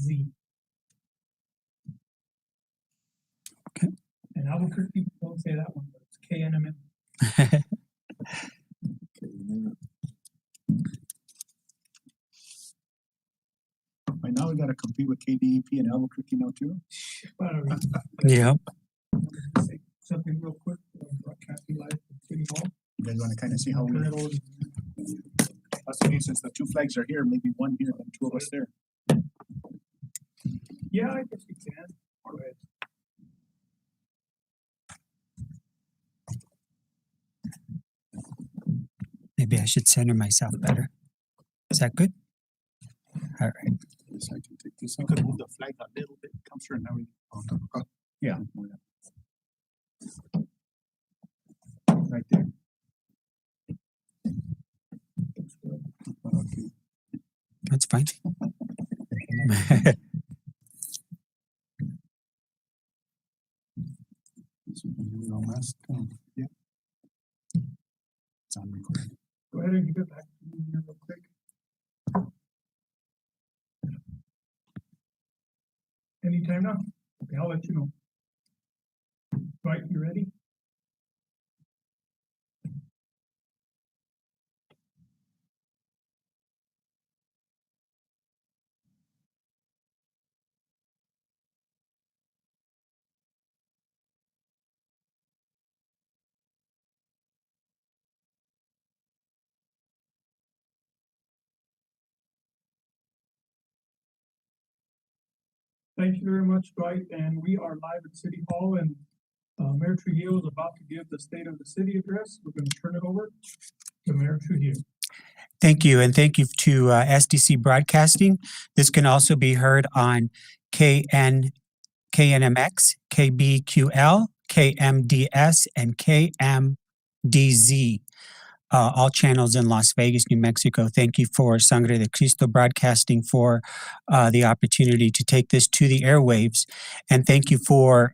Z. Okay. And Albuquerque, don't say that one, but it's KNMM. Right now we gotta compete with KDEP and Albuquerque now too. Yep. Say something real quick, broadcasting live from City Hall. You guys wanna kinda see how we, Turn it over to since the two flags are here, maybe one here and two of us there. Yeah, I guess we can. Go ahead. Maybe I should center myself better. Is that good? All right. Yes, I can take this out. Could move the flag a little bit, Counselor, now we. Yeah. Right there. Okay. That's fine. Yeah. It's on recording. Go ahead and give it back to me here real quick. Anytime now? Okay, I'll let you know. Right, you ready? Thank you very much, Dwight, and we are live at City Hall, and Mayor Trujillo is about to give the State of the City address. We're going to turn it over to Mayor Trujillo. Thank you, and thank you to SDC Broadcasting. This can also be heard on KNMX, KBQL, KMDS, and KMDZ. All channels in Las Vegas, New Mexico. Thank you for Sangre de Cristo Broadcasting for the opportunity to take this to the airwaves. And thank you for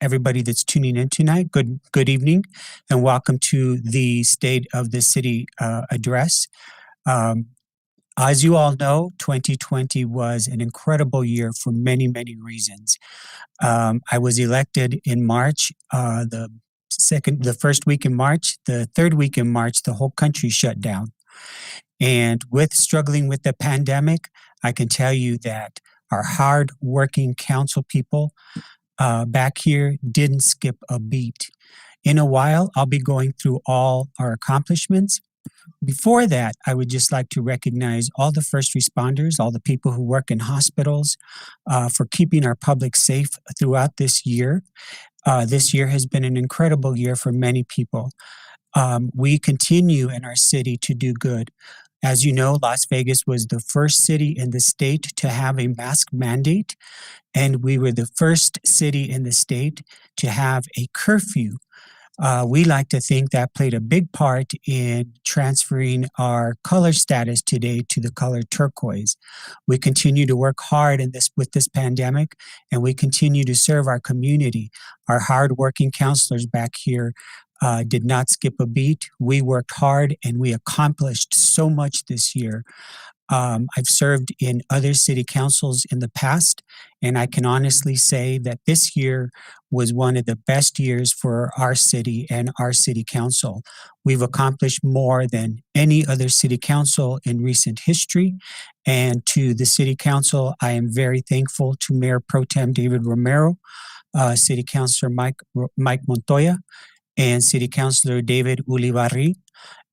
everybody that's tuning in tonight. Good evening, and welcome to the State of the City address. As you all know, 2020 was an incredible year for many, many reasons. I was elected in March, the first week in March. The third week in March, the whole country shut down. And struggling with the pandemic, I can tell you that our hard-working council people back here didn't skip a beat. In a while, I'll be going through all our accomplishments. Before that, I would just like to recognize all the first responders, all the people who work in hospitals, for keeping our public safe throughout this year. This year has been an incredible year for many people. We continue in our city to do good. As you know, Las Vegas was the first city in the state to have a mask mandate, and we were the first city in the state to have a curfew. We like to think that played a big part in transferring our color status today to the color turquoise. We continue to work hard with this pandemic, and we continue to serve our community. Our hardworking counselors back here did not skip a beat. We worked hard, and we accomplished so much this year. I've served in other city councils in the past, and I can honestly say that this year was one of the best years for our city and our city council. We've accomplished more than any other city council in recent history. And to the city council, I am very thankful to Mayor Pro Tem David Romero, City Councilor Mike Montoya, and City Councilor David Ulibarri,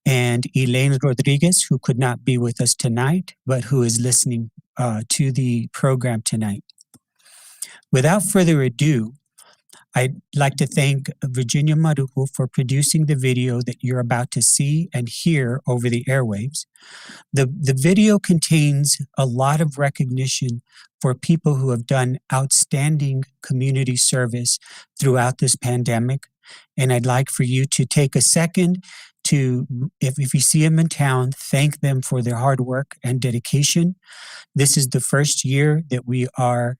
and Elaine Rodriguez, who could not be with us tonight, but who is listening to the program tonight. Without further ado, I'd like to thank Virginia Marujo for producing the video that you're about to see and hear over the airwaves. The video contains a lot of recognition for people who have done outstanding community service throughout this pandemic. And I'd like for you to take a second to, if you see them in town, thank them for their hard work and dedication. This is the first year that we are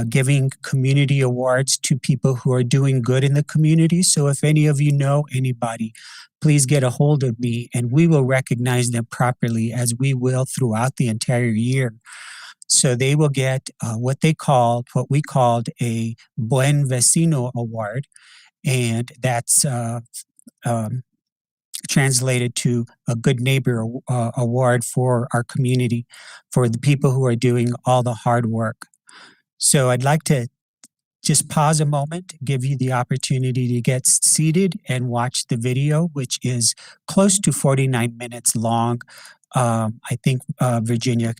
giving community awards to people who are doing good in the community. So if any of you know anybody, please get a hold of me and we will recognize them properly, as we will throughout the entire year. So they will get what we called a Buen Vecino Award, and that's um, translated to a Good Neighbor Award for our community, for the people who are doing all the hard work. So I'd like to just pause a moment, give you the opportunity to get seated and watch the video, which is close to 49 minutes long. I think Virginia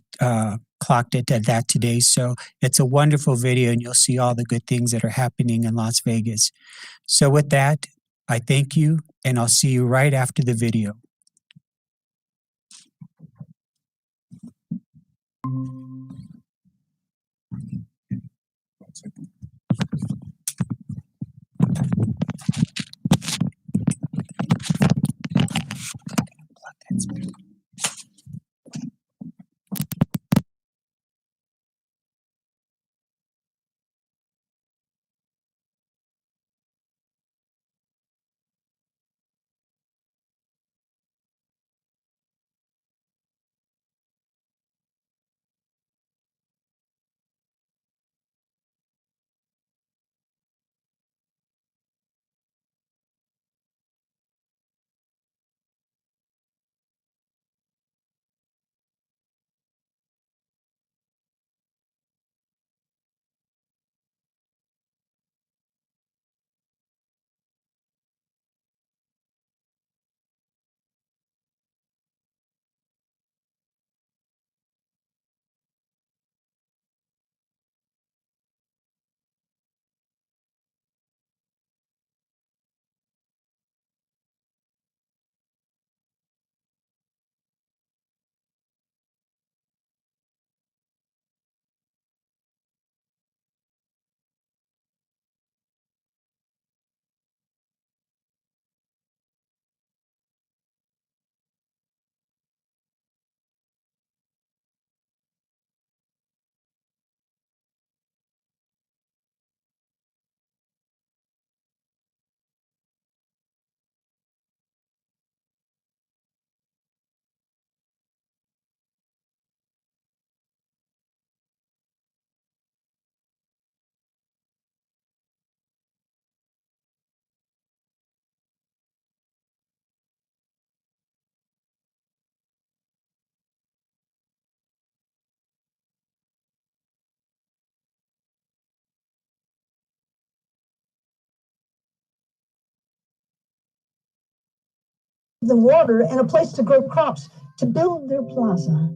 clocked it at that today. So it's a wonderful video, and you'll see all the good things that are happening in Las Vegas. So with that, I thank you, and I'll see you right after the video. The water and a place to grow crops to build their plaza.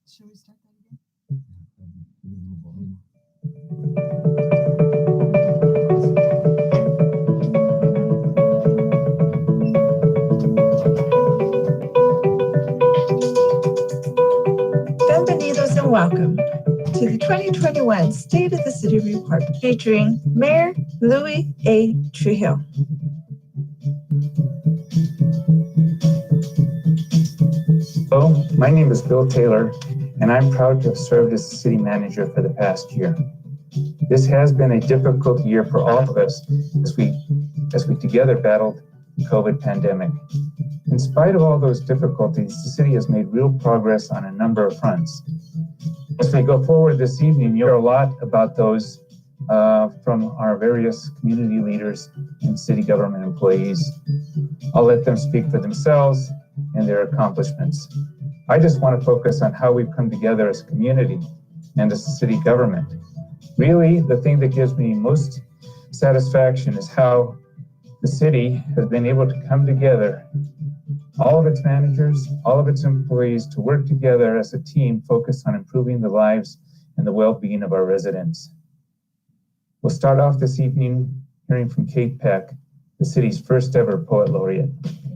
Should we start that again? Bienvenidos and welcome to the 2021 State of the City Report featuring Mayor Louis A. Trujillo. Hello, my name is Bill Taylor, and I'm proud to have served as the city manager for the past year. This has been a difficult year for all of us as we together battled the COVID pandemic. In spite of all those difficulties, the city has made real progress on a number of fronts. As we go forward this evening, you'll hear a lot about those from our various community leaders and city government employees. I'll let them speak for themselves and their accomplishments. I just want to focus on how we've come together as a community and as a city government. Really, the thing that gives me most satisfaction is how the city has been able to come together, all of its managers, all of its employees, to work together as a team focused on improving the lives and the well-being of our residents. We'll start off this evening hearing from Kate Peck, the city's first ever poet laureate.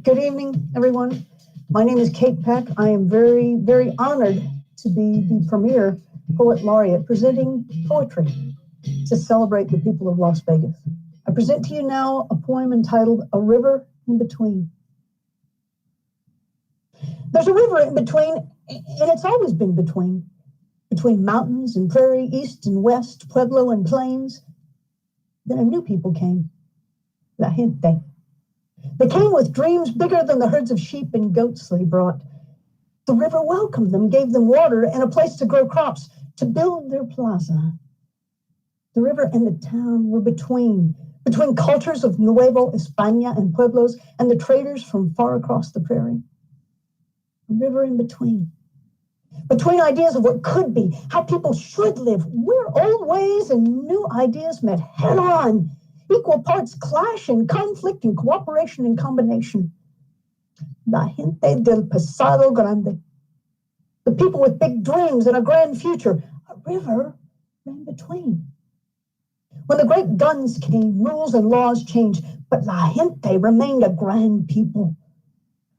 Good evening, everyone. My name is Kate Peck. I am very, very honored to be the premier poet laureate presenting poetry to celebrate the people of Las Vegas. I present to you now a poem entitled A River in Between. There's a river in between, and it's always been between mountains and prairie, east and west, pueblo and plains. Then a new people came, la gente. They came with dreams bigger than the herds of sheep and goats they brought. The river welcomed them, gave them water and a place to grow crops to build their plaza. The river and the town were between cultures of Nuevo España and pueblos and the traders from far across the prairie. A river in between ideas of what could be, how people should live, where old ways and new ideas met head on, equal parts clash and conflict and cooperation and combination. La gente del pasado grande, the people with big dreams and a grand future, a river ran between. When the great guns came, rules and laws changed, but la gente remained a grand people.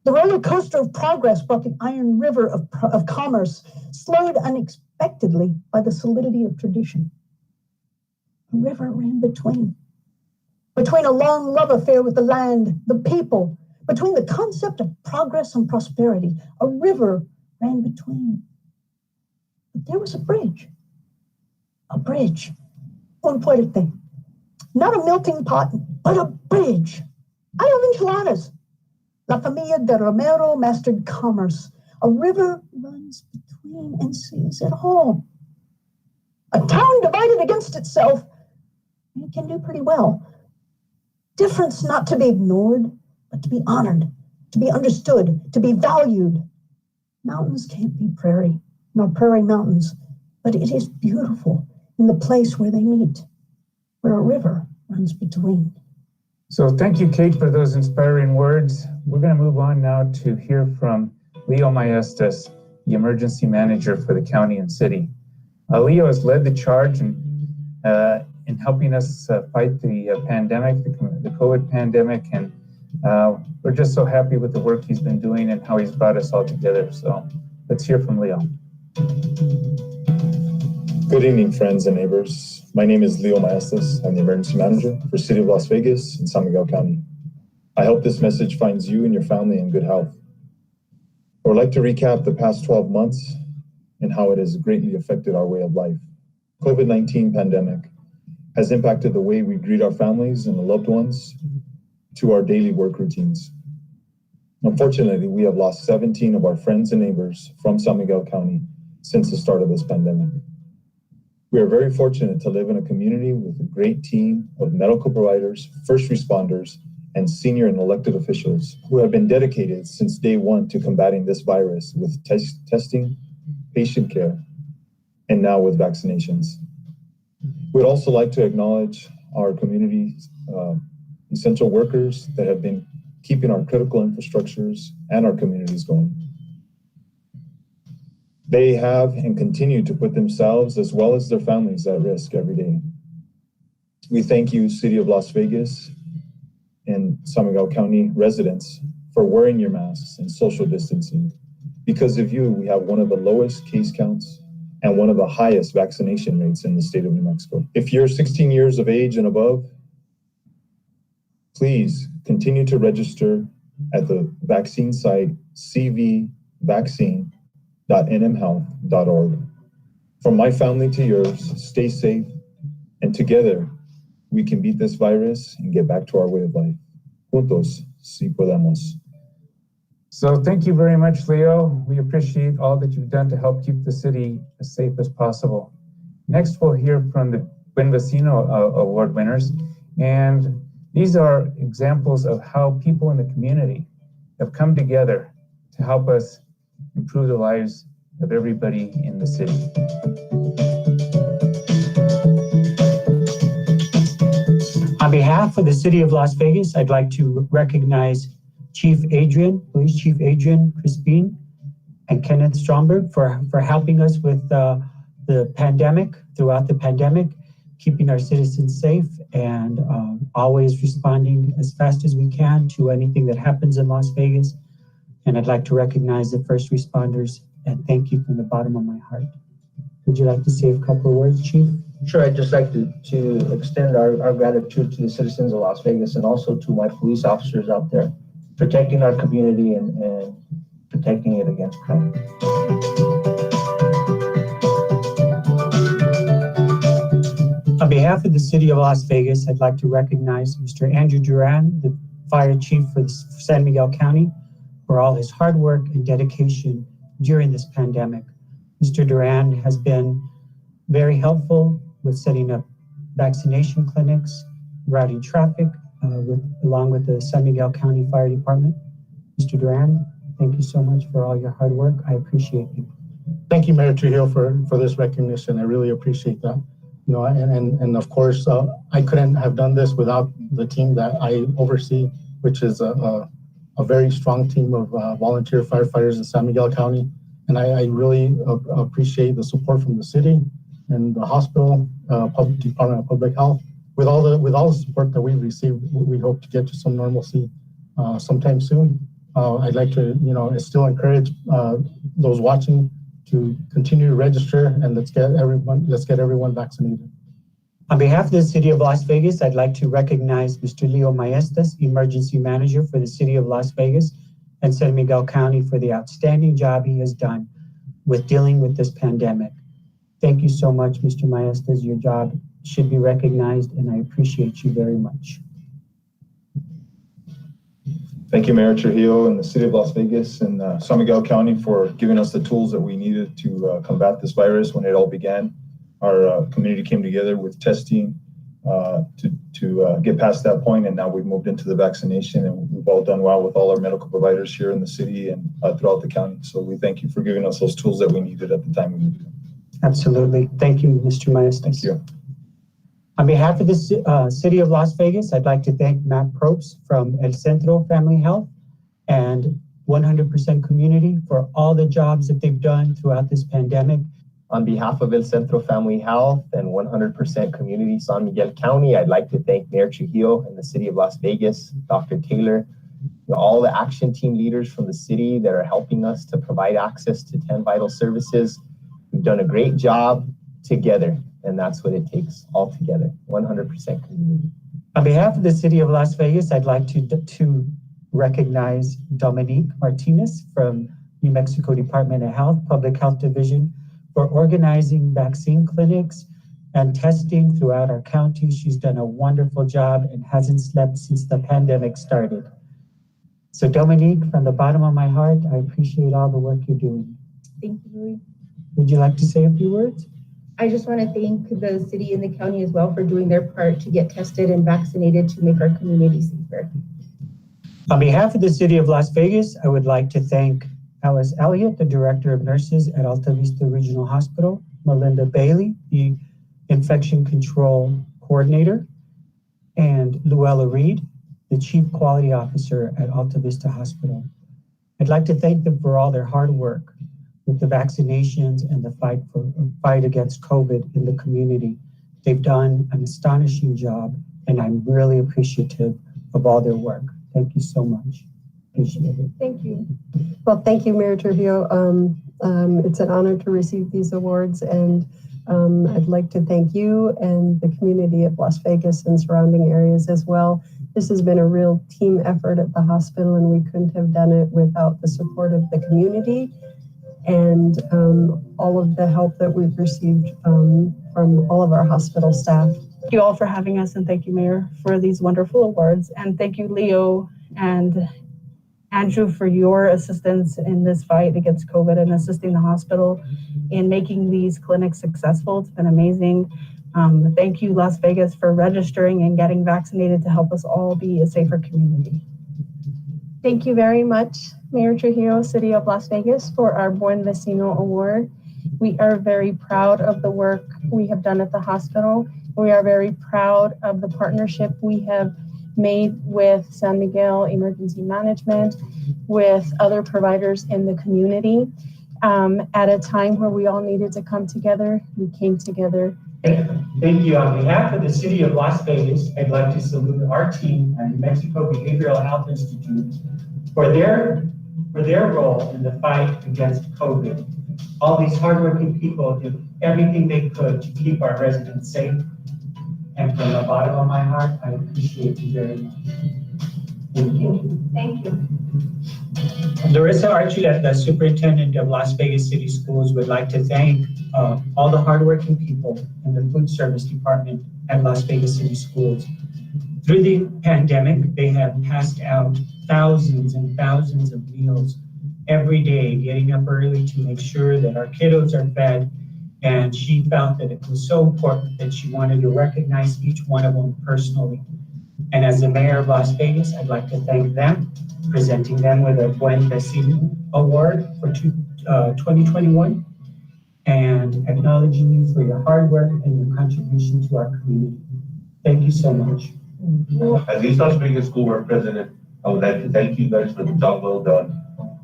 The roller coaster of progress brought the iron river of commerce, slowed unexpectedly by the solidity of tradition. A river ran between a long love affair with the land, the people, between the concept of progress and prosperity. A river ran between. But there was a bridge. Un puente. Not a melting pot, but a bridge. I love enchiladas. La Familia de Romero mastered commerce. A river runs between and sees it all. A town divided against itself, it can do pretty well. Difference not to be ignored, but to be honored, to be understood, to be valued. Mountains can't be prairie, nor prairie mountains, but it is beautiful in the place where they meet, where a river runs between. So thank you, Kate, for those inspiring words. We're going to move on now to hear from Leo Maestas, the emergency manager for the county and city. Leo has led the charge in helping us fight the pandemic, the COVID pandemic, and we're just so happy with the work he's been doing and how he's brought us all together. So let's hear from Leo. Good evening, friends and neighbors. My name is Leo Maestas. I'm the emergency manager for City of Las Vegas and San Miguel County. I hope this message finds you and your family in good health. I would like to recap the past 12 months and how it has greatly affected our way of life. COVID-19 pandemic has impacted the way we greet our families and loved ones to our daily work routines. Unfortunately, we have lost 17 of our friends and neighbors from San Miguel County since the start of this pandemic. We are very fortunate to live in a community with a great team of medical providers, first responders, and senior and elected officials who have been dedicated since day one to combating this virus with testing, patient care, and now with vaccinations. We'd also like to acknowledge our community's essential workers that have been keeping our critical infrastructures and our communities going. They have and continue to put themselves as well as their families at risk every day. We thank you, City of Las Vegas and San Miguel County residents, for wearing your masks and social distancing. Because of you, we have one of the lowest case counts and one of the highest vaccination rates in the state of New Mexico. If you're 16 years of age and above, please continue to register at the vaccine site cvvaccine.nmhealth.org. From my family to yours, stay safe, and together we can beat this virus and get back to our way of life. Juntos, si podemos. So thank you very much, Leo. We appreciate all that you've done to help keep the city as safe as possible. Next, we'll hear from the Buen Vecino Award winners. And these are examples of how people in the community have come together to help us improve the lives of everybody in the city. On behalf of the City of Las Vegas, I'd like to recognize Police Chief Adrian Crispin and Kenneth Stromberg for helping us with the pandemic, throughout the pandemic, keeping our citizens safe and always responding as fast as we can to anything that happens in Las Vegas. And I'd like to recognize the first responders and thank you from the bottom of my heart. Would you like to say a couple of words, Chief? Sure, I'd just like to extend our gratitude to the citizens of Las Vegas and also to my police officers out there, protecting our community and protecting it against crime. On behalf of the City of Las Vegas, I'd like to recognize Mr. Andrew Duran, the Fire Chief for San Miguel County, for all his hard work and dedication during this pandemic. Mr. Duran has been very helpful with setting up vaccination clinics, routing traffic, along with the San Miguel County Fire Department. Mr. Duran, thank you so much for all your hard work. I appreciate you. Thank you, Mayor Trujillo, for this recognition. I really appreciate that. You know, and of course, I couldn't have done this without the team that I oversee, which is a very strong team of volunteer firefighters in San Miguel County. And I really appreciate the support from the city and the hospital, Public Department of Public Health. With all the support that we've received, we hope to get to some normalcy sometime soon. I'd like to, still encourage those watching to continue to register, and let's get everyone vaccinated. On behalf of the City of Las Vegas, I'd like to recognize Mr. Leo Maestas, Emergency Manager for the City of Las Vegas and San Miguel County, for the outstanding job he has done with dealing with this pandemic. Thank you so much, Mr. Maestas. Your job should be recognized, and I appreciate you very much. Thank you, Mayor Trujillo and the City of Las Vegas and San Miguel County for giving us the tools that we needed to combat this virus when it all began. Our community came together with testing to get past that point, and now we've moved into the vaccination, and we've all done well with all our medical providers here in the city and throughout the county. So we thank you for giving us those tools that we needed at the time we needed them. Absolutely. Thank you, Mr. Maestas. Thank you. On behalf of the City of Las Vegas, I'd like to thank Matt Probst from El Centro Family Health and 100% Community for all the jobs that they've done throughout this pandemic. On behalf of El Centro Family Health and 100% Community San Miguel County, I'd like to thank Mayor Trujillo and the City of Las Vegas, Dr. Taylor, all the action team leaders from the city that are helping us to provide access to 10 vital services. We've done a great job together, and that's what it takes, all together, 100% community. On behalf of the City of Las Vegas, I'd like to recognize Dominique Martinez from New Mexico Department of Health, Public Health Division, for organizing vaccine clinics and testing throughout our county. She's done a wonderful job and hasn't slept since the pandemic started. So Dominique, from the bottom of my heart, I appreciate all the work you're doing. Thank you, Louis. Would you like to say a few words? I just want to thank the city and the county as well for doing their part to get tested and vaccinated to make our community safer. On behalf of the City of Las Vegas, I would like to thank Alice Elliott, the Director of Nurses at Alta Vista Regional Hospital, Melinda Bailey, the Infection Control Coordinator, and Luella Reed, the Chief Quality Officer at Alta Vista Hospital. I'd like to thank them for all their hard work with the vaccinations and the fight against COVID in the community. They've done an astonishing job, and I'm really appreciative of all their work. Thank you so much. Appreciate it. Thank you. Well, thank you, Mayor Trujillo. It's an honor to receive these awards, and I'd like to thank you and the community of Las Vegas and surrounding areas as well. This has been a real team effort at the hospital, and we couldn't have done it without the support of the community and all of the help that we've received from all of our hospital staff. Thank you all for having us, and thank you, Mayor, for these wonderful awards. And thank you, Leo and Andrew, for your assistance in this fight against COVID and assisting the hospital in making these clinics successful. It's been amazing. Thank you, Las Vegas, for registering and getting vaccinated to help us all be a safer community. Thank you very much, Mayor Trujillo, City of Las Vegas, for our Buen Vecino Award. We are very proud of the work we have done at the hospital. We are very proud of the partnership we have made with San Miguel Emergency Management, with other providers in the community. At a time where we all needed to come together, we came together. Thank you. On behalf of the City of Las Vegas, I'd like to salute our team at New Mexico Behavioral Health Institute for their role in the fight against COVID. All these hardworking people did everything they could to keep our residents safe. And from the bottom of my heart, I appreciate you very much. Thank you. Thank you. Larissa Archuleta, the Superintendent of Las Vegas City Schools, would like to thank all the hardworking people in the food service department at Las Vegas City Schools. Through the pandemic, they have passed out thousands and thousands of meals every day, getting up early to make sure that our kiddos are fed And she felt that it was so important that she wanted to recognize each one of them personally. And as the mayor of Las Vegas, I'd like to thank them, presenting them with a Buen Vecino Award for 2021, and acknowledging you for your hard work and your contribution to our community. Thank you so much. As East Las Vegas School Board President, I would like to thank you guys for the job well done.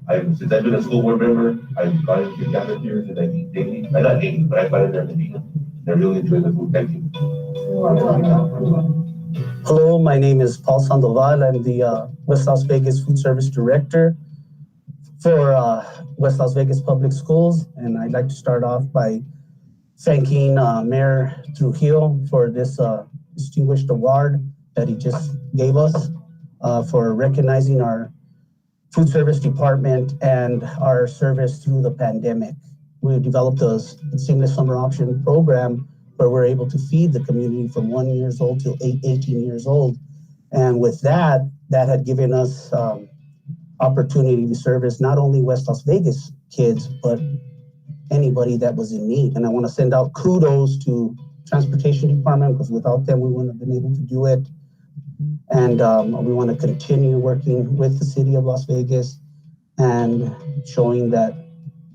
Since I've been a school board member, I've gone to cafeterias that I eat daily. Not daily, but I buy it there to eat. I really enjoy the food. Thank you. Hello, my name is Paul Sandoval. I'm the West Las Vegas Food Service Director for West Las Vegas Public Schools. And I'd like to start off by thanking Mayor Trujillo for this distinguished award that he just gave us for recognizing our food service department and our service through the pandemic. We developed a seamless summer option program where we're able to feed the community from 1 year old to 18 years old. And with that had given us opportunity to service not only West Las Vegas kids, but anybody that was in need. And I want to send out kudos to Transportation Department, because without them, we wouldn't have been able to do it. And we want to continue working with the city of Las Vegas and showing that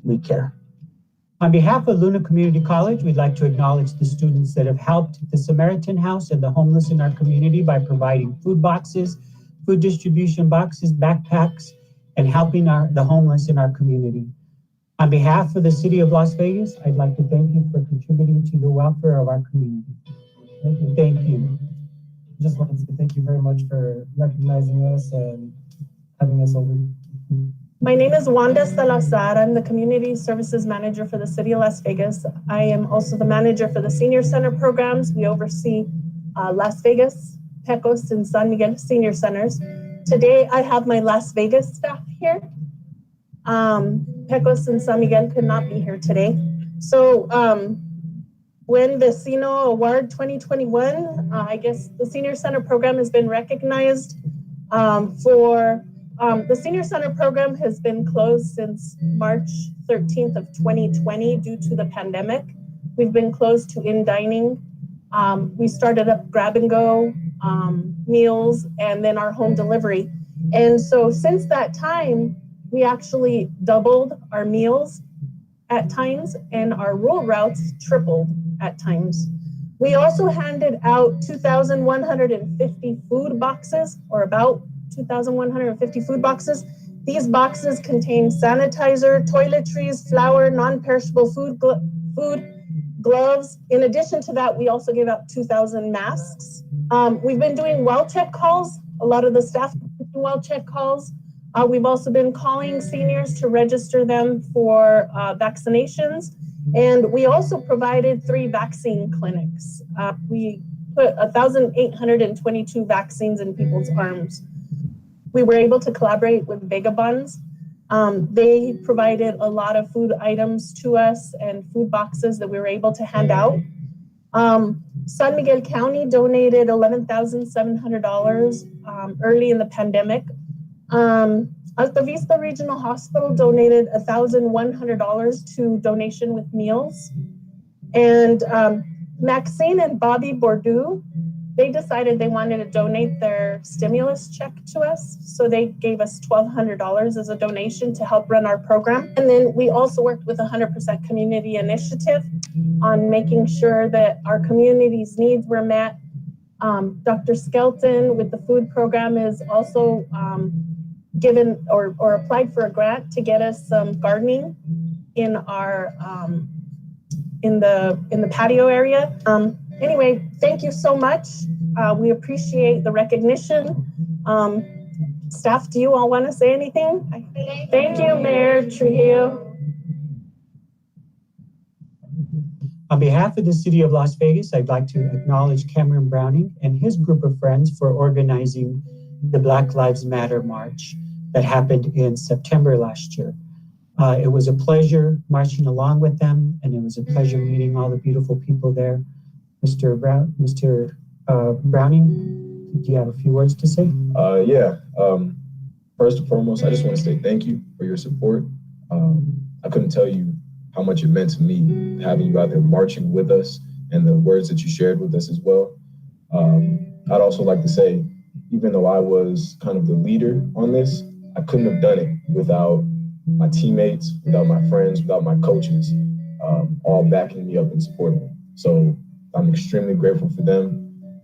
we care. On behalf of Luna Community College, we'd like to acknowledge the students that have helped the Samaritan House and the homeless in our community by providing food boxes, food distribution boxes, backpacks, and helping the homeless in our community. On behalf of the city of Las Vegas, I'd like to thank you for contributing to the welfare of our community. Thank you. Just wanted to say thank you very much for recognizing us and having us over. My name is Wanda Salazar. I'm the Community Services Manager for the City of Las Vegas. I am also the manager for the Senior Center programs. We oversee Las Vegas, Pecos, and San Miguel Senior Centers. Today, I have my Las Vegas staff here. Pecos and San Miguel could not be here today. So, Buen Vecino Award 2021, I guess the Senior Center program has been recognized the Senior Center program has been closed since March 13th of 2020 due to the pandemic. We've been closed to in-dining. We started up grab-and-go meals and then our home delivery. And so since that time, we actually doubled our meals at times and our rural routes tripled at times. We also handed out 2,150 food boxes, or about 2,150 food boxes. These boxes contain sanitizer, toiletries, flour, non-perishable food, gloves. In addition to that, we also gave out 2,000 masks. We've been doing well check calls. A lot of the staff do well check calls. We've also been calling seniors to register them for vaccinations. And we also provided 3 vaccine clinics. We put 1,822 vaccines in people's arms. We were able to collaborate with Vagabonds. They provided a lot of food items to us and food boxes that we were able to hand out. San Miguel County donated $11,700 early in the pandemic. Alta Vista Regional Hospital donated $1,100 to donation with meals. And Maxine and Bobby Bordeaux, they decided they wanted to donate their stimulus check to us. So they gave us $1,200 as a donation to help run our program. And then we also worked with 100% Community Initiative on making sure that our community's needs were met. Dr. Skelton with the food program is also given or applied for a grant to get us some gardening in our in the patio area. Anyway, thank you so much. We appreciate the recognition. Staff, do you all want to say anything? Thank you, Mayor Trujillo. On behalf of the city of Las Vegas, I'd like to acknowledge Cameron Browning and his group of friends for organizing the Black Lives Matter March that happened in September last year. It was a pleasure marching along with them, and it was a pleasure meeting all the beautiful people there. Mr. Browning, do you have a few words to say? First and foremost, I just want to say thank you for your support. I couldn't tell you how much it meant to me having you out there marching with us and the words that you shared with us as well. I'd also like to say, even though I was kind of the leader on this, I couldn't have done it without my teammates, without my friends, without my coaches, all backing me up and supporting me. So I'm extremely grateful for them.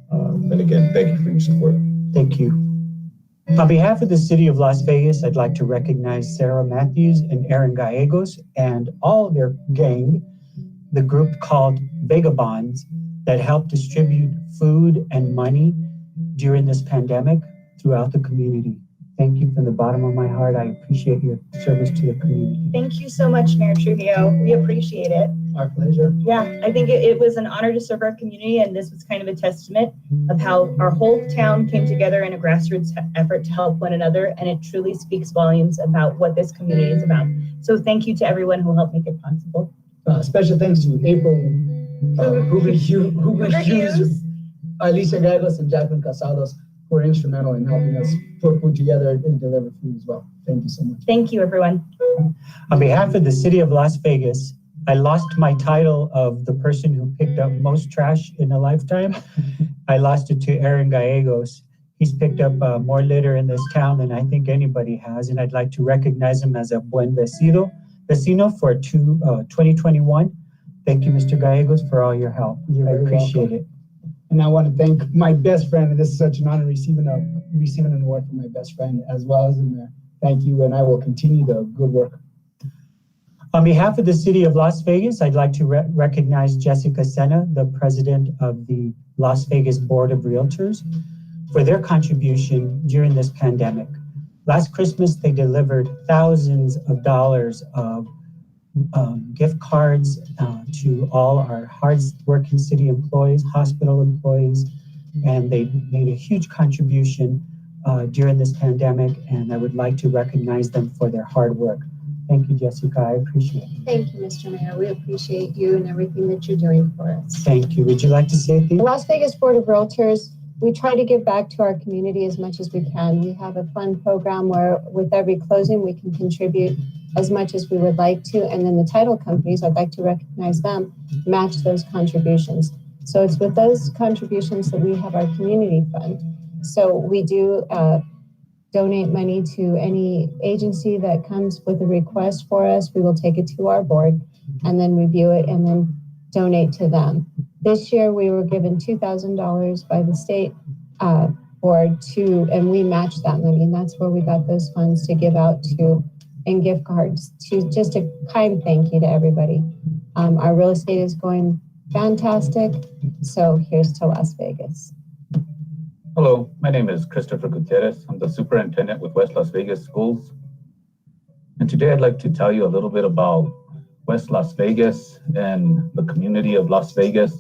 And again, thank you for your support. Thank you. On behalf of the City of Las Vegas, I'd like to recognize Sarah Matthews and Aaron Gallegos and all of their gang, the group called Vagabonds, that helped distribute food and money during this pandemic throughout the community. Thank you from the bottom of my heart. I appreciate your service to the community. Thank you so much, Mayor Trujillo. We appreciate it. Our pleasure. Yeah, I think it was an honor to serve our community, and this was kind of a testament of how our whole town came together in a grassroots effort to help one another, and it truly speaks volumes about what this community is about. So thank you to everyone who helped make it possible. Special thanks to April, Hoover Hughes, Alicia Gallegos, and Jacqueline Casados, who were instrumental in helping us put food together and deliver food as well. Thank you so much. Thank you, everyone. On behalf of the City of Las Vegas, I lost my title of the person who picked up most trash in a lifetime. I lost it to Aaron Gallegos. He's picked up more litter in this town than I think anybody has, and I'd like to recognize him as a buen vecino for 2021. Thank you, Mr. Gallegos, for all your help. I appreciate it. And I want to thank my best friend, and this is such an honor receiving an award from my best friend as well as the mayor. Thank you, and I will continue the good work. On behalf of the City of Las Vegas, I'd like to recognize Jessica Sena, the president of the Las Vegas Board of Realtors, for their contribution during this pandemic. Last Christmas, they delivered thousands of dollars of gift cards to all our hard-working city employees, hospital employees, and they made a huge contribution during this pandemic, and I would like to recognize them for their hard work. Thank you, Jessica. I appreciate it. Thank you, Mr. Mayor. We appreciate you and everything that you're doing for us. Thank you. Would you like to say anything? The Las Vegas Board of Realtors, we try to give back to our community as much as we can. We have a fun program where with every closing, we can contribute as much as we would like to. And then the title companies, I'd like to recognize them, match those contributions. So it's with those contributions that we have our community fund. So we do donate money to any agency that comes with a request for us. We will take it to our board and then review it and then donate to them. This year we were given $2,000 by the state board and we matched that money, and that's where we got those funds to give out to and gift cards to just a kind thank you to everybody. Our real estate is going fantastic. So here's to Las Vegas. Hello, my name is Christopher Gutierrez. I'm the superintendent with West Las Vegas Schools. And today I'd like to tell you a little bit about West Las Vegas and the community of Las Vegas.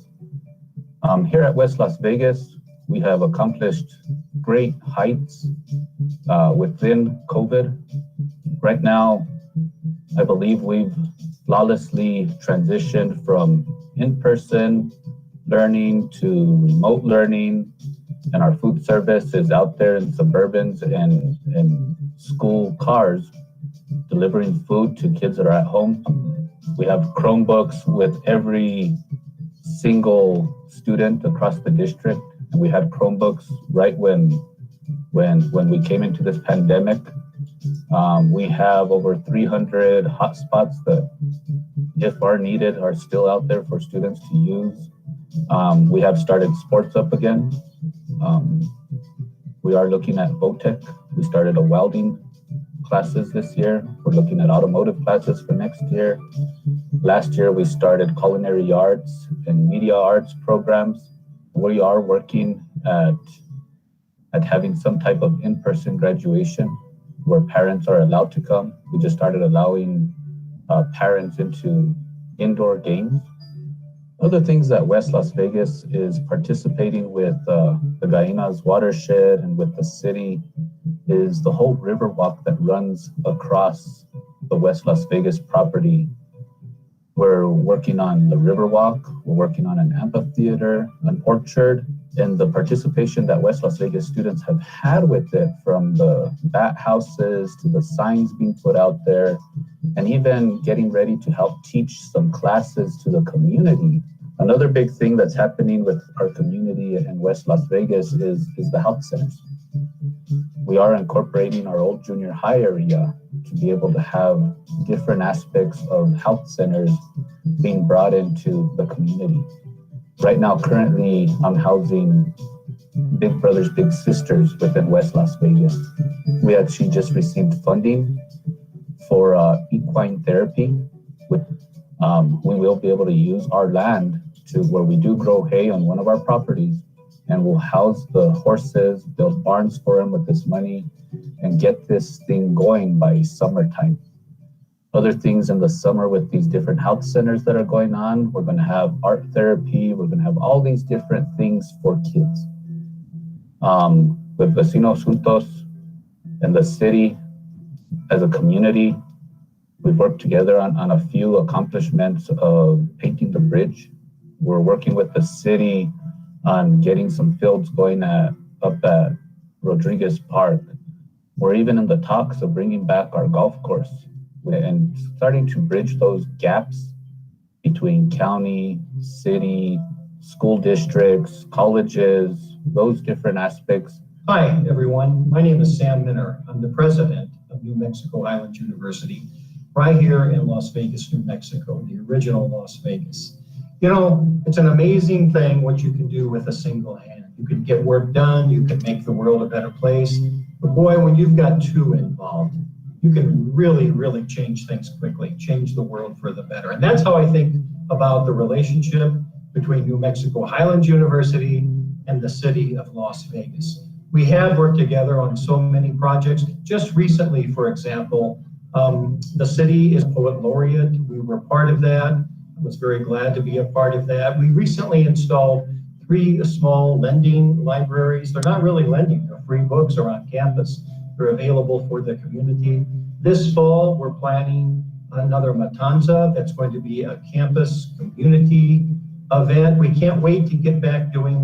Here at West Las Vegas, we have accomplished great heights within COVID. Right now, I believe we've flawlessly transitioned from in-person learning to remote learning, and our food service is out there in suburbans and school cars delivering food to kids that are at home. We have Chromebooks with every single student across the district. And we had Chromebooks right when we came into this pandemic. We have over 300 hotspots that, if are needed, are still out there for students to use. We have started sports up again. We are looking at VOTEC. We started a welding classes this year. We're looking at automotive classes for next year. Last year, we started culinary arts and media arts programs. We are working at having some type of in-person graduation where parents are allowed to come. We just started allowing parents into indoor games. Other things that West Las Vegas is participating with the Gainas watershed and with the city is the whole river walk that runs across the West Las Vegas property. We're working on the river walk, we're working on an amphitheater, an orchard, and the participation that West Las Vegas students have had with it, from the bat houses to the signs being put out there, and even getting ready to help teach some classes to the community. Another big thing that's happening with our community in West Las Vegas is the health centers. We are incorporating our old junior high area to be able to have different aspects of health centers being brought into the community. Right now, currently, I'm housing Big Brothers Big Sisters within West Las Vegas. We actually just received funding for equine therapy. We will be able to use our land to where we do grow hay on one of our properties, and we'll house the horses, build barns for them with this money, and get this thing going by summertime. Other things in the summer with these different health centers that are going on, we're going to have art therapy, we're going to have all these different things for kids. With Vecinos Juntos and the city as a community, we've worked together on a few accomplishments of painting the bridge. We're working with the city on getting some fields going up at Rodriguez Park. We're even in the talks of bringing back our golf course and starting to bridge those gaps between county, city, school districts, colleges, those different aspects. Hi, everyone. My name is Sam Minner. I'm the president of New Mexico Island University, right here in Las Vegas, New Mexico, the original Las Vegas. You know, it's an amazing thing what you can do with a single hand. You can get work done, you can make the world a better place. But boy, when you've got two involved, you can really, really change things quickly, change the world for the better. And that's how I think about the relationship between New Mexico Highlands University and the city of Las Vegas. We have worked together on so many projects. Just recently, for example, the city is Poet Laureate. We were part of that. I was very glad to be a part of that. We recently installed 3 small lending libraries. They're not really lending, they're free books around campus. They're available for the community. This fall, we're planning another Matanza that's going to be a campus community event. We can't wait to get back doing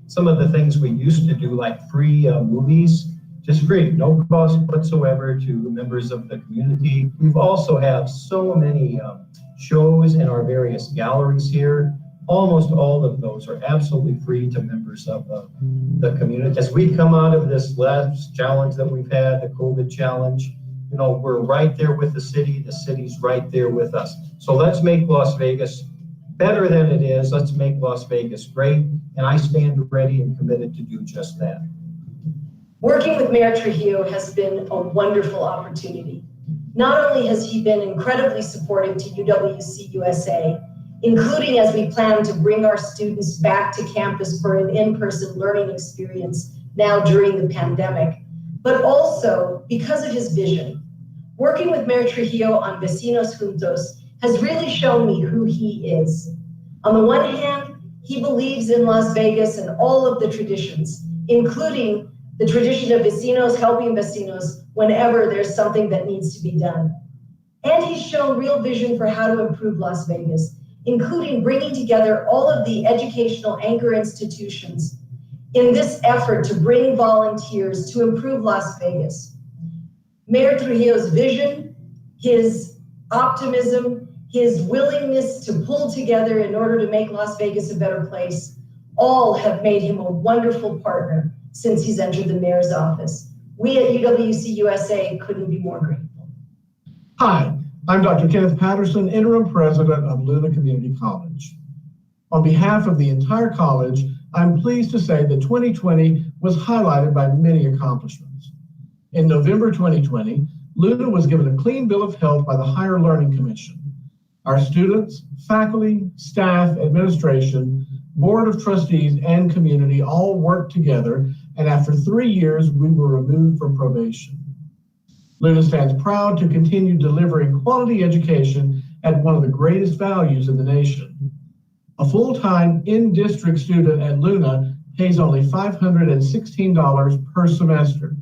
some of the things we used to do, like free movies, just free, no cost whatsoever to members of the community. We've also have so many shows in our various galleries here. Almost all of those are absolutely free to members of the community. As we come out of this last challenge that we've had, the COVID challenge, you know, we're right there with the city's right there with us. So let's make Las Vegas better than it is. Let's make Las Vegas great. And I stand ready and committed to do just that. Working with Mayor Trujillo has been a wonderful opportunity. Not only has he been incredibly supportive to UWC USA, including as we plan to bring our students back to campus for an in-person learning experience now during the pandemic, but also because of his vision. Working with Mayor Trujillo on Vecinos Juntos has really shown me who he is. On the one hand, he believes in Las Vegas and all of the traditions, including the tradition of vecinos helping vecinos whenever there's something that needs to be done. And he's shown real vision for how to improve Las Vegas, including bringing together all of the educational anchor institutions in this effort to bring volunteers to improve Las Vegas. Mayor Trujillo's vision, his optimism, his willingness to pull together in order to make Las Vegas a better place, all have made him a wonderful partner since he's entered the mayor's office. We at UWC USA couldn't be more grateful. Hi, I'm Dr. Kenneth Patterson, interim president of Luna Community College. On behalf of the entire college, I'm pleased to say that 2020 was highlighted by many accomplishments. In November 2020, Luna was given a clean bill of health by the Higher Learning Commission. Our students, faculty, staff, administration, board of trustees, and community all worked together, and after 3 years, we were removed from probation. Luna stands proud to continue delivering quality education at one of the greatest values in the nation. A full-time in-district student at Luna pays only $516 per semester,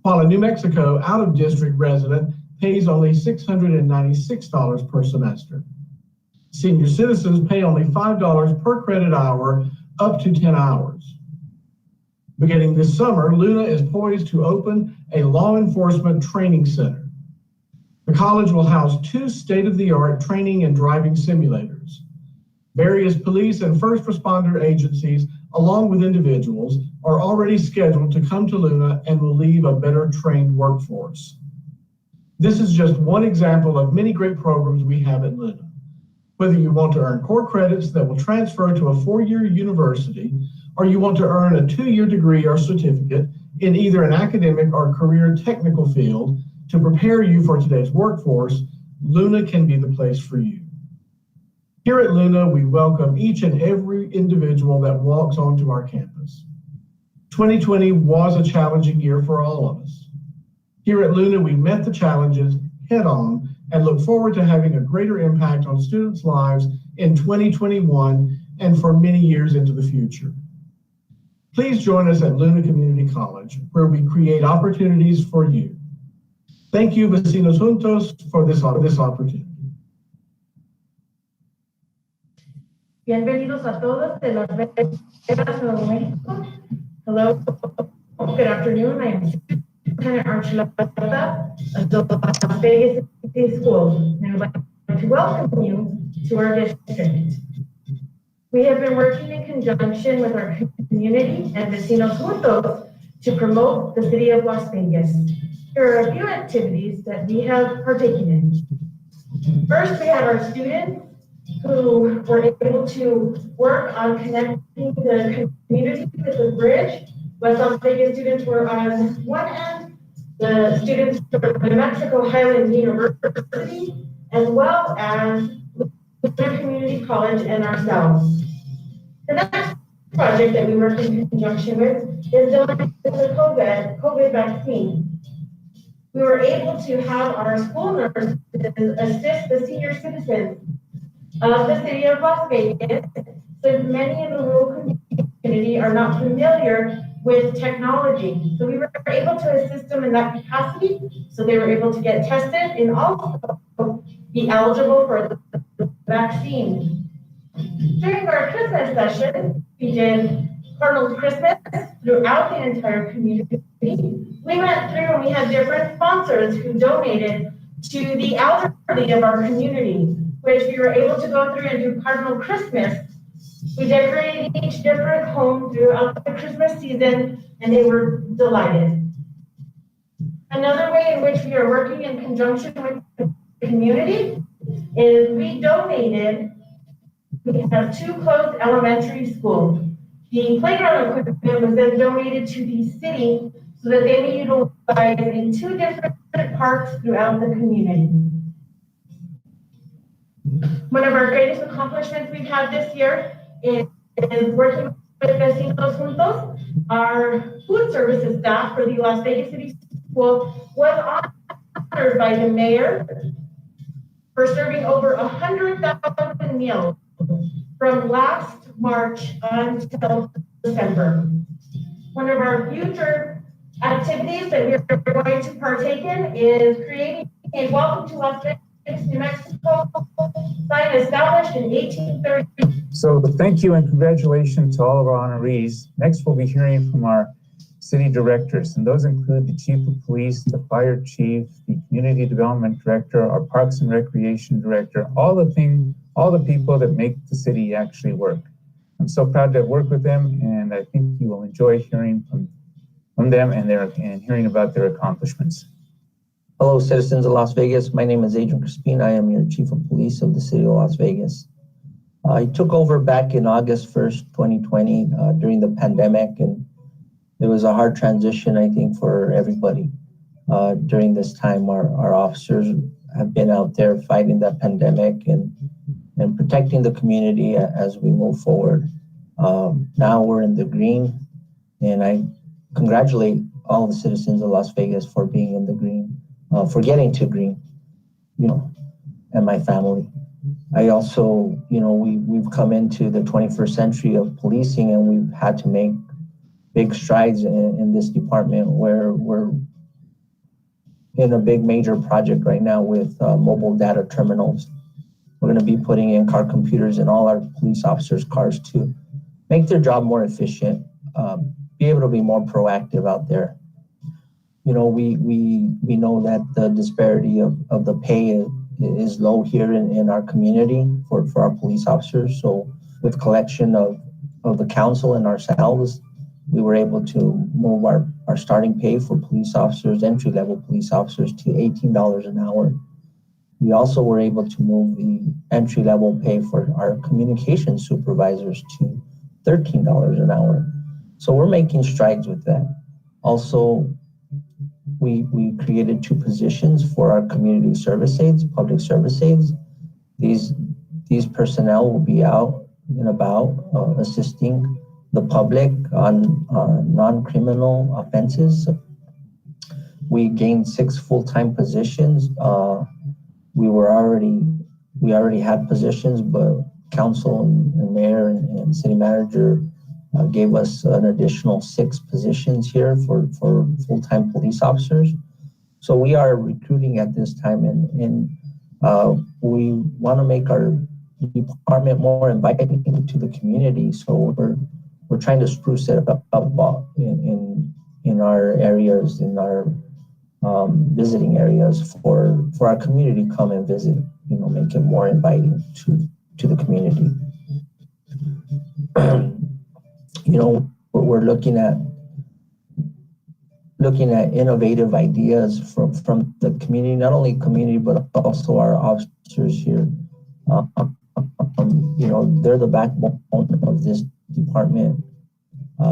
while a New Mexico out-of-district resident pays only $696 per semester. Senior citizens pay only $5 per credit hour up to 10 hours. Beginning this summer, Luna is poised to open a law enforcement training center. The college will house 2 state-of-the-art training and driving simulators. Various police and first responder agencies, along with individuals, are already scheduled to come to Luna and will leave a better trained workforce. This is just one example of many great programs we have at Luna. Whether you want to earn core credits that will transfer to a 4-year university, or you want to earn a 2-year degree or certificate in either an academic or career technical field to prepare you for today's workforce, Luna can be the place for you. Here at Luna, we welcome each and every individual that walks onto our campus. 2020 was a challenging year for all of us. Here at Luna, we met the challenges head on and look forward to having a greater impact on students' lives in 2021 and for many years into the future. Please join us at Luna Community College, where we create opportunities for you. Thank you, Vecinos Juntos, for this opportunity. Bienvenidos a todos de Las Vegas, Nuevo Mexico. Hello, good afternoon. I am Superintendent Archuleta of the Las Vegas City Schools, and I would like to welcome you to our district. We have been working in conjunction with our community and Vecinos Juntos to promote the city of Las Vegas. Here are a few activities that we have partaken in. First, we had our students who were able to work on connecting the community with the bridge. West Las Vegas students were on one end, the students from New Mexico Highlands University, as well as Luna Community College and ourselves. The next project that we work in conjunction with is donating the COVID vaccine. We were able to have our school nurses assist the senior citizens of the city of Las Vegas, since many in the rural community are not familiar with technology. So we were able to assist them in that capacity, so they were able to get tested and also be eligible for the vaccine. During our Christmas session, we did Cardinal Christmas throughout the entire community. We went through and we had different sponsors who donated to the elderly of our community, which we were able to go through and do Cardinal Christmas. We decorated each different home throughout the Christmas season, and they were delighted. Another way in which we are working in conjunction with the community is we have 2 closed elementary schools. The playground equipment was then donated to the city so that they may utilize it in 2 different parks throughout the community. One of our greatest accomplishments we've had this year is working with Vecinos Juntos. Our food services staff for the Las Vegas City School was honored by the mayor for serving over 100,000 meals from last March until December. One of our future activities that we're going to partake in is creating a Welcome to Las Vegas, New Mexico sign established in 1830. So thank you and congratulations to all of our honorees. Next, we'll be hearing from our city directors, and those include the chief of police, the fire chief, the community development director, our parks and recreation director, all the people that make the city actually work. I'm so proud to work with them, and I think you will enjoy hearing from them and hearing about their accomplishments. Hello, citizens of Las Vegas. My name is Adrian Crispin. I am your chief of police of the city of Las Vegas. I took over back in August 1st, 2020, during the pandemic, and it was a hard transition, I think, for everybody. During this time, our officers have been out there fighting that pandemic and protecting the community as we move forward. Now we're in the green, and I congratulate all the citizens of Las Vegas for being in the green, for getting to green, and my family. I also, we've come into the 21st century of policing, and we've had to make big strides in this department, where we're in a big major project right now with mobile data terminals. We're going to be putting in car computers in all our police officers' cars to make their job more efficient, be able to be more proactive out there. we know that the disparity of the pay is low here in our community for our police officers. So with collection of the council and ourselves, we were able to move our starting pay for police officers, entry-level police officers, to $18 an hour. We also were able to move the entry-level pay for our communication supervisors to $13 an hour. So we're making strides with that. Also, we created 2 positions for our community service aides, public service aides. These personnel will be out and about assisting the public on non-criminal offenses. We gained 6 full-time positions. We already had positions, but council and mayor and city manager gave us an additional 6 positions here for full-time police officers. So we are recruiting at this time, and we want to make our department more inviting to the community. So we're trying to spruce it up in our areas, in our visiting areas for our community to come and visit. Make it more inviting to the community. We're looking at innovative ideas from the community, not only community, but also our officers here. They're the backbone of this department.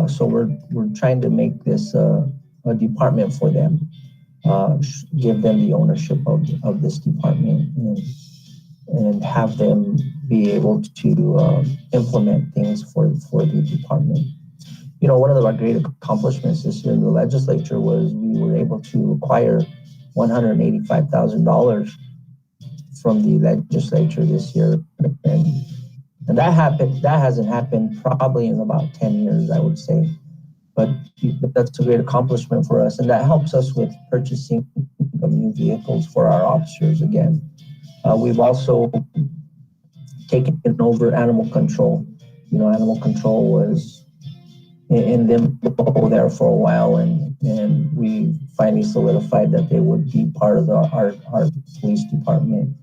So we're trying to make this a department for them, give them the ownership of this department, and have them be able to implement things for the department. One of our great accomplishments this year in the legislature was we were able to acquire $185,000 from the legislature this year. And that hasn't happened probably in about 10 years, I would say. But that's a great accomplishment for us. And that helps us with purchasing of new vehicles for our officers again. We've also taken over animal control. Animal control was in limbo there for a while, and we finally solidified that they would be part of our police department.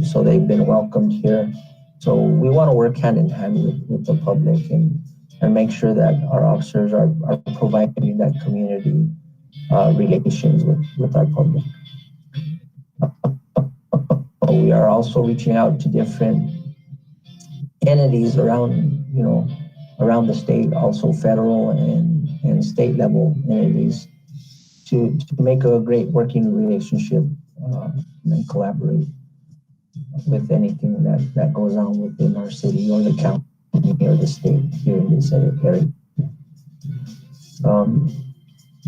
So they've been welcomed here. So we want to work hand in hand with the public and make sure that our officers are providing that community relations with our public. We are also reaching out to different entities around the state, also federal and state level entities, to make a great working relationship and collaborate with anything that goes on within our city or the county or the state here in this area.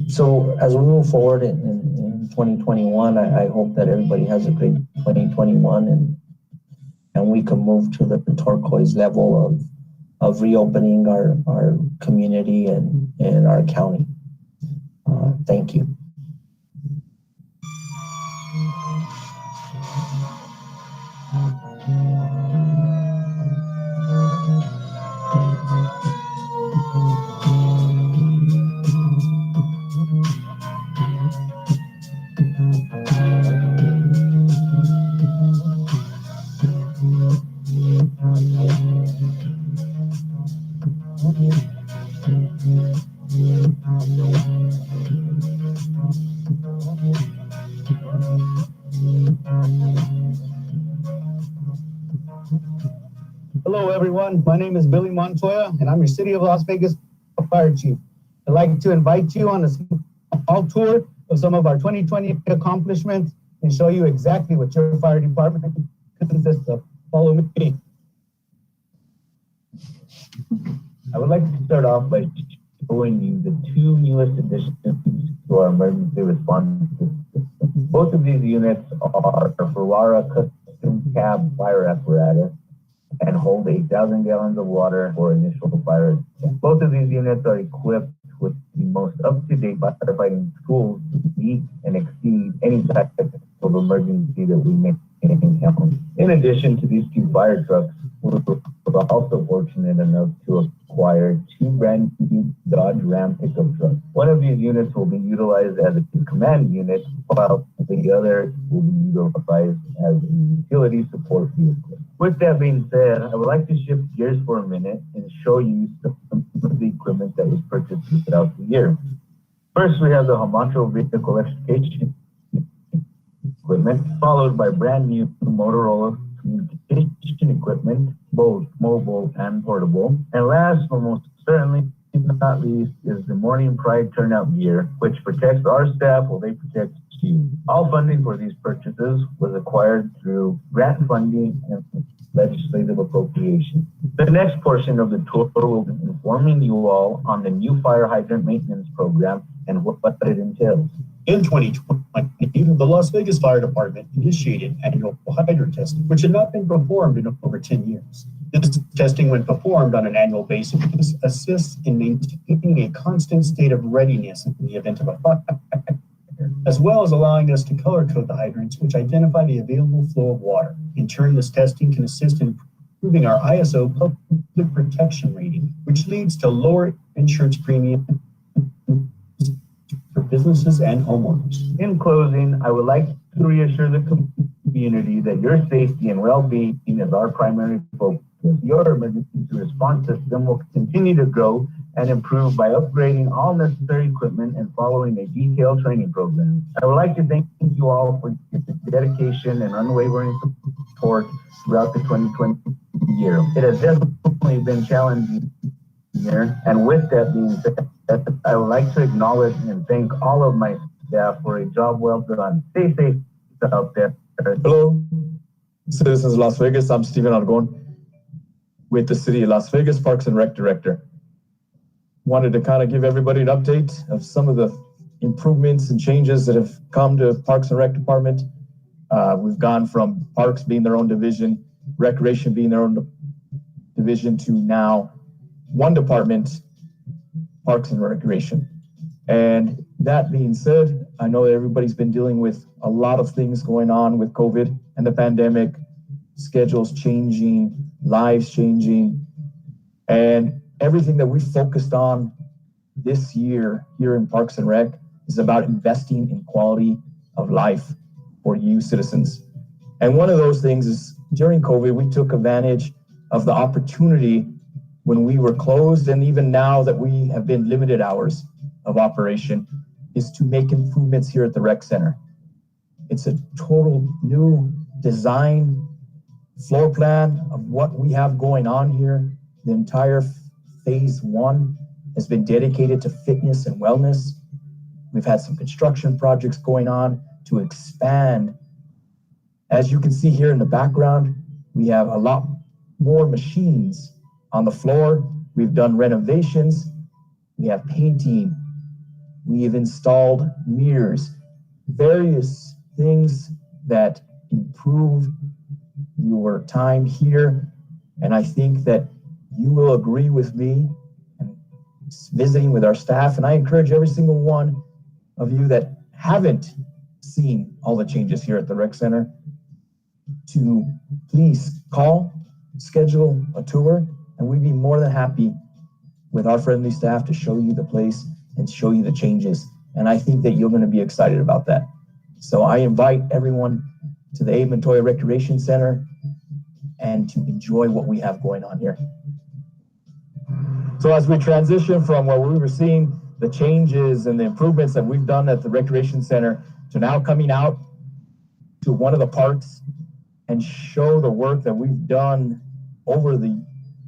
So as we move forward in 2021, I hope that everybody has a great 2021 and we can move to the turquoise level of reopening our community and our county. Thank you. Hello, everyone. My name is Billy Montoya, and I'm your City of Las Vegas Fire Chief. I'd like to invite you on a small tour of some of our 2020 accomplishments and show you exactly what your fire department consists of. Follow me. I would like to start off by showing you the 2 newest additions to our emergency response system. Both of these units are Ferrara custom cab fire apparatus and hold 8,000 gallons of water for initial fire. Both of these units are equipped with the most up-to-date firefighting tools to meet and exceed any type of emergency that we may encounter. In addition to these 2 fire trucks, we're also fortunate enough to acquire 2 brand new Dodge Ram pickup trucks. One of these units will be utilized as a command unit, while the other will be utilized as a utility support vehicle. With that being said, I would like to shift gears for a minute and show you some of the equipment that was purchased throughout the year. First, we have the Homatro vehicle electrification equipment, followed by brand new Motorola communication equipment, both mobile and portable. And last but most certainly not least is the Morning Pride turnout gear, which protects our staff while they protect you. All funding for these purchases was acquired through grant funding and legislative appropriation. The next portion of the tour will be informing you all on the new fire hydrant maintenance program and what it entails. In 2020, the Las Vegas Fire Department initiated annual hydrant testing, which had not been performed in over 10 years. This testing, when performed on an annual basis, assists in maintaining a constant state of readiness in the event of a fire, as well as allowing us to color code the hydrants, which identify the available flow of water. In turn, this testing can assist in improving our ISO public protection rating, which leads to lower insurance premium for businesses and homeowners. In closing, I would like to reassure the community that your safety and well-being is our primary focus. Your emergency response system will continue to grow and improve by upgrading all necessary equipment and following a detailed training program. I would like to thank you all for your dedication and unwavering support throughout the 2020 year. It has definitely been challenging year, and with that being said, I would like to acknowledge and thank all of my staff for a job well done. Stay safe out there. Hello, citizens of Las Vegas. I'm Steven Argon with the City of Las Vegas Parks and Rec Director. Wanted to kind of give everybody an update of some of the improvements and changes that have come to Parks and Rec Department. We've gone from Parks being their own division, Recreation being their own division, to now one department, Parks and Recreation. And that being said, I know that everybody's been dealing with a lot of things going on with COVID and the pandemic, schedules changing, lives changing, and everything that we focused on this year here in Parks and Rec is about investing in quality of life for you citizens. And one of those things is during COVID, we took advantage of the opportunity when we were closed, and even now that we have been limited hours of operation, is to make improvements here at the rec center. It's a total new design, floor plan of what we have going on here. The entire phase 1 has been dedicated to fitness and wellness. We've had some construction projects going on to expand. As you can see here in the background, we have a lot more machines on the floor. We've done renovations. We have painting. We've installed mirrors, various things that improve your time here. And I think that you will agree with me and visiting with our staff. And I encourage every single one of you that haven't seen all the changes here at the rec center to please call, schedule a tour, and we'd be more than happy with our friendly staff to show you the place and show you the changes. And I think that you're going to be excited about that. So I invite everyone to the Abe Montoya Recreation Center and to enjoy what we have going on here. So as we transition from what we were seeing, the changes and the improvements that we've done at the Recreation Center, to now coming out to one of the parks and show the work that we've done over the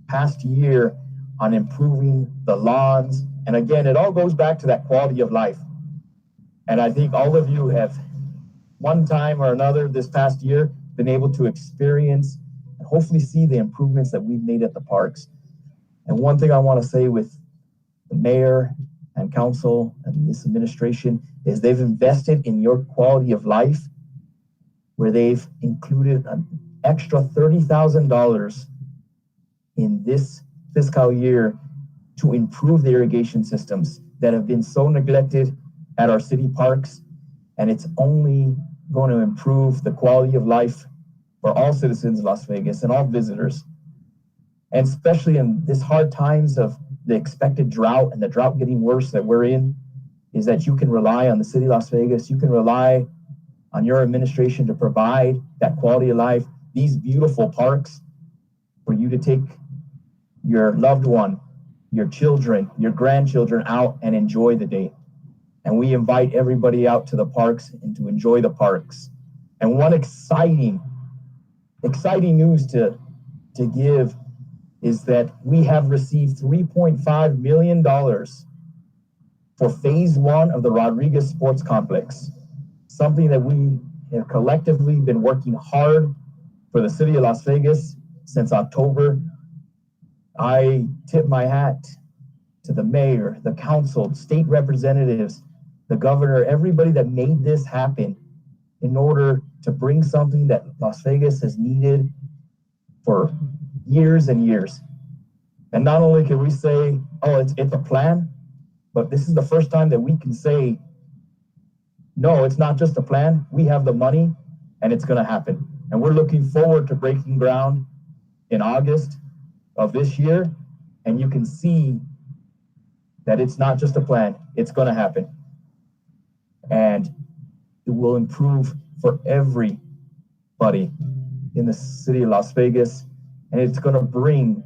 past year on improving the lawns. And again, it all goes back to that quality of life. And I think all of you have, one time or another this past year, been able to experience and hopefully see the improvements that we've made at the parks. And one thing I want to say with the mayor and council and this administration is they've invested in your quality of life, where they've included an extra $30,000 in this fiscal year to improve the irrigation systems that have been so neglected at our city parks. And it's only going to improve the quality of life for all citizens of Las Vegas and all visitors. And especially in this hard times of the expected drought and the drought getting worse that we're in, is that you can rely on the city of Las Vegas. You can rely on your administration to provide that quality of life, these beautiful parks for you to take your loved one, your children, your grandchildren out and enjoy the day. And we invite everybody out to the parks and to enjoy the parks. And one exciting news to give is that we have received $3.5 million for phase 1 of the Rodriguez Sports Complex, something that we have collectively been working hard for the city of Las Vegas since October. I tip my hat to the mayor, the council, state representatives, the governor, everybody that made this happen in order to bring something that Las Vegas has needed for years and years. And not only can we say, oh, it's a plan, but this is the first time that we can say, no, it's not just a plan. We have the money and it's going to happen. And we're looking forward to breaking ground in August of this year. And you can see that it's not just a plan, it's going to happen. And it will improve for everybody in the city of Las Vegas. And it's going to bring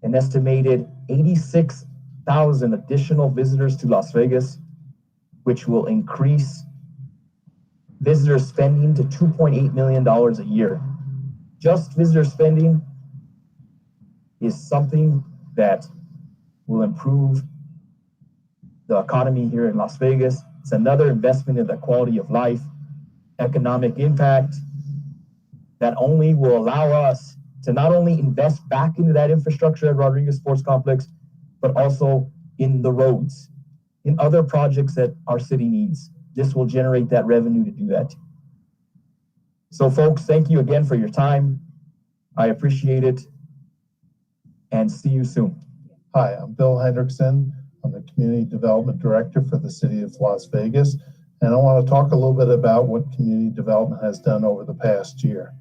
an estimated 86,000 additional visitors to Las Vegas, which will increase visitor spending to $2.8 million a year. Just visitor spending is something that will improve the economy here in Las Vegas. It's another investment in the quality of life, economic impact that only will allow us to not only invest back into that infrastructure at Rodriguez Sports Complex, but also in the roads, in other projects that our city needs. This will generate that revenue to do that. So folks, thank you again for your time. I appreciate it, and see you soon. Hi, I'm Bill Hendrickson. I'm the Community Development Director for the City of Las Vegas, and I want to talk a little bit about what community development has done over the past year.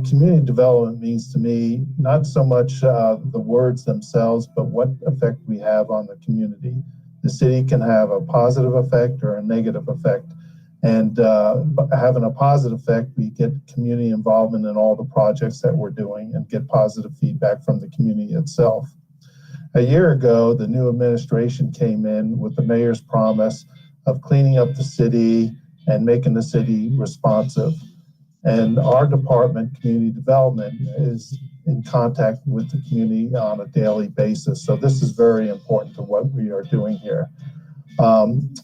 Community development means to me not so much the words themselves, but what effect we have on the community. The city can have a positive effect or a negative effect. And having a positive effect, we get community involvement in all the projects that we're doing and get positive feedback from the community itself. A year ago, the new administration came in with the mayor's promise of cleaning up the city and making the city responsive. And our department, community development, is in contact with the community on a daily basis. So this is very important to what we are doing here. In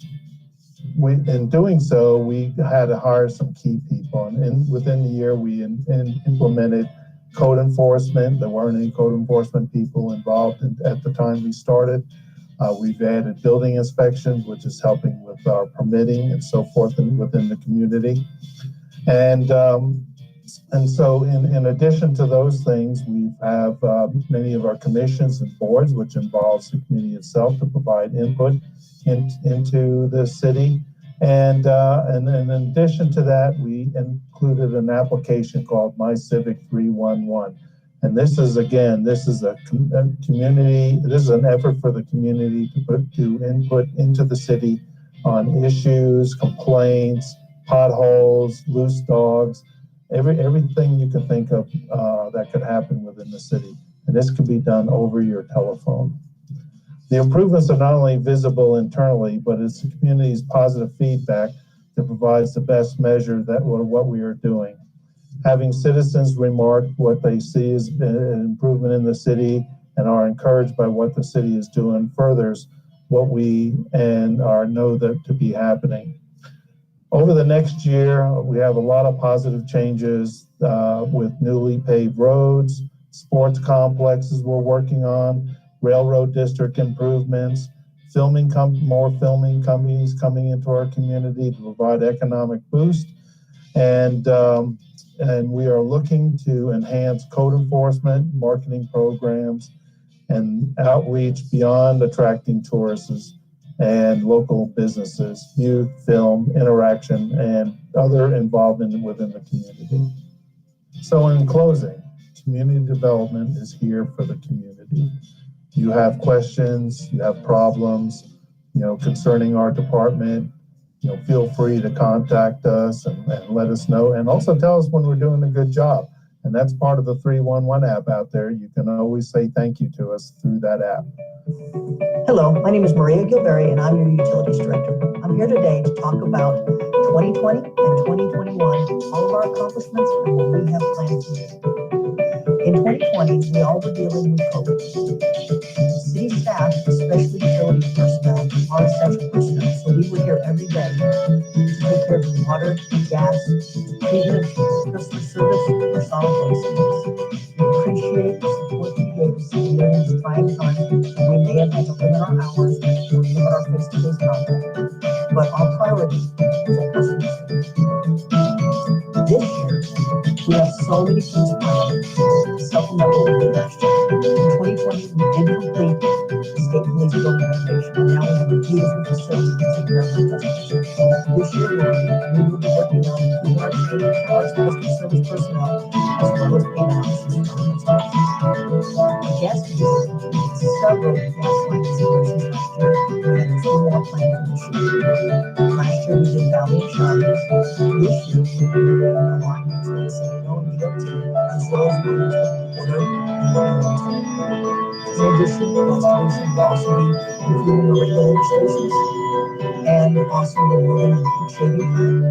doing so, we had to hire some key people. And within the year, we implemented code enforcement. There weren't any code enforcement people involved at the time we started. We've added building inspections, which is helping with our permitting and so forth within the community. And so in addition to those things, we have many of our commissions and boards, which involves the community itself to provide input into the city. And in addition to that, we included an application called My Civic 311. And this is a community, this is an effort for the community to input into the city on issues, complaints, potholes, loose dogs, everything you can think of that could happen within the city. And this can be done over your telephone. The improvements are not only visible internally, but it's the community's positive feedback that provides the best measure of what we are doing. Having citizens remark what they see as an improvement in the city and are encouraged by what the city is doing furthers what we know that to be happening. Over the next year, we have a lot of positive changes with newly paved roads, sports complexes we're working on, railroad district improvements, more filming companies coming into our community to provide economic boost. And we are looking to enhance code enforcement, marketing programs, and outreach beyond attracting tourists and local businesses, youth, film, interaction, and other involvement within the community. So in closing, Community Development is here for the community. You have questions, you have problems, concerning our department, feel free to contact us and let us know. And also tell us when we're doing a good job. And that's part of the 311 app out there. You can always say thank you to us through that app. Hello, my name is Maria Gilberry, and I'm your Utilities Director. I'm here today to talk about 2020 and 2021, all of our accomplishments, and what we have planned to do. In 2020, we all were dealing with COVID. City staff, especially utility personnel, are essential personnel, so we were here every day to take care of water, gas, treatment, customer service, or solid waste needs. We appreciate the support we gave us during this trying time, and we may have had to limit our hours or limit our face-to-face contact. But our priority is our customers. This year, we have so many things planned, supplemental with last year. In 2020, we did complete the state police building renovation, and now we have a beautiful facility to take care of our customers. This year, we will be working on improving our training for our customer service personnel, as well as payment options for our customers. Gas division completed several gas line installations last year, and we have 2 more planned for this year. Last year, we did Valley and Charlotte. This year, we're doing a line between Citadel and DOT, as well as moving to Porter and Wilmington. In addition, gas division will also be improving the regulator stations and also removing the shaving plant,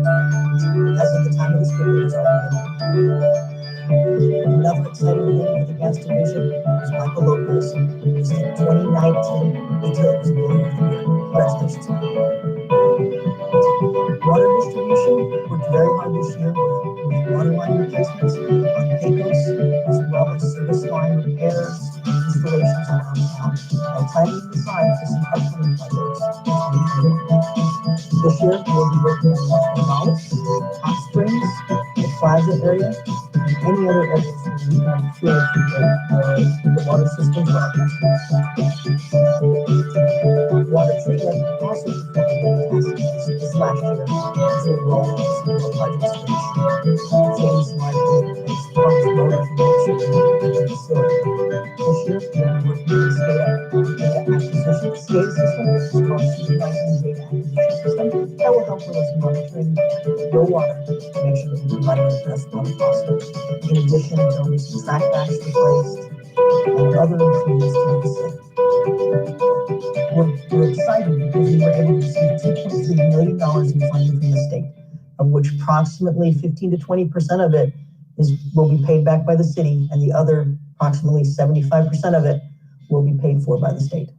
which, as of the time of this video, is already done. Another exciting thing for the gas division is Michael Lopez is the 2019 Utilities Employee of the Year. Congratulations. Water distribution worked very hard this year with water line replacements on Pecos, as well as service line repairs, installations around town, and planning and design for some upcoming projects in 2021. This year, we'll be working on Morales, Hot Springs, the Plaza area, and any other areas where we can improve the water systems for our customers. Water treatment also performed fantastic this last year as they rolled out some more projects for this year. Things like the pumps, motors, and mixers in the facility. This year, we'll be working on the data acquisition system, which is called supervising data acquisition system, that will help with us monitoring your water to make sure that we're providing the best water possible. In addition, there'll be some track backs replaced and other improvements to the facility. We're excited because we were able to receive $2.3 million in funding from the state, of which approximately 15 to 20% of it will be paid back by the city, and the other approximately 75% of it will be paid for by the state.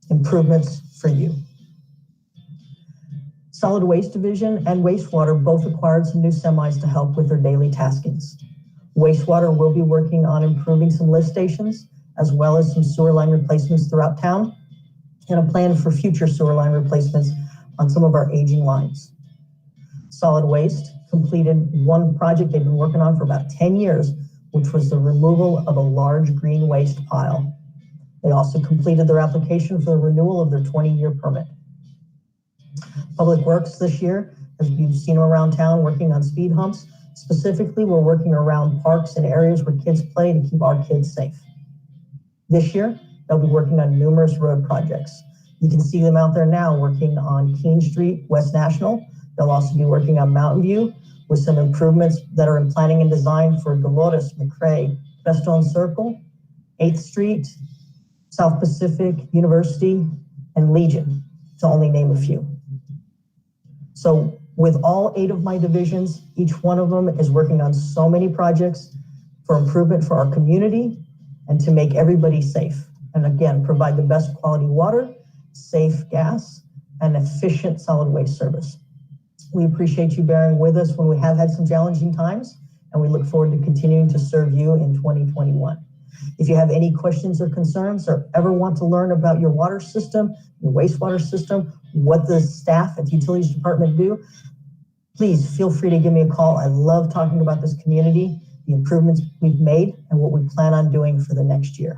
Improvements for you. Solid Waste Division and Wastewater both acquired some new semis to help with their daily taskings. Wastewater will be working on improving some lift stations, as well as some sewer line replacements throughout town, and a plan for future sewer line replacements on some of our aging lines. Solid Waste completed one project they've been working on for about 10 years, which was the removal of a large green waste pile. They also completed their application for the renewal of their 20-year permit. Public Works this year, as you've seen around town, working on speed humps. Specifically, we're working around parks and areas where kids play to keep our kids safe. This year, they'll be working on numerous road projects. You can see them out there now working on Keene Street, West National. They'll also be working on Mountain View with some improvements that are in planning and design for Dolores, McRae, Crestone Circle, 8th Street, South Pacific, University, and Legion, to only name a few. So with all 8 of my divisions, each one of them is working on so many projects for improvement for our community and to make everybody safe. And again, provide the best quality water, safe gas, and efficient solid waste service. We appreciate you bearing with us when we have had some challenging times, and we look forward to continuing to serve you in 2021. If you have any questions or concerns or ever want to learn about your water system, your wastewater system, what the staff at the Utilities Department do, please feel free to give me a call. I love talking about this community, the improvements we've made, and what we plan on doing for the next year.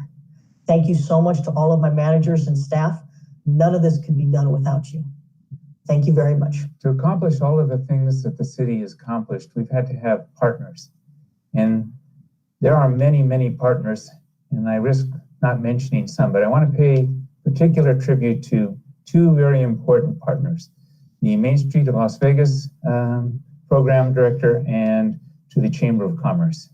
Thank you so much to all of my managers and staff. None of this could be done without you. Thank you very much. To accomplish all of the things that the city has accomplished, we've had to have partners. And There are many, many partners, and I risk not mentioning some, but I want to pay particular tribute to two very important partners, the Main Street of Las Vegas Program Director and to the Chamber of Commerce.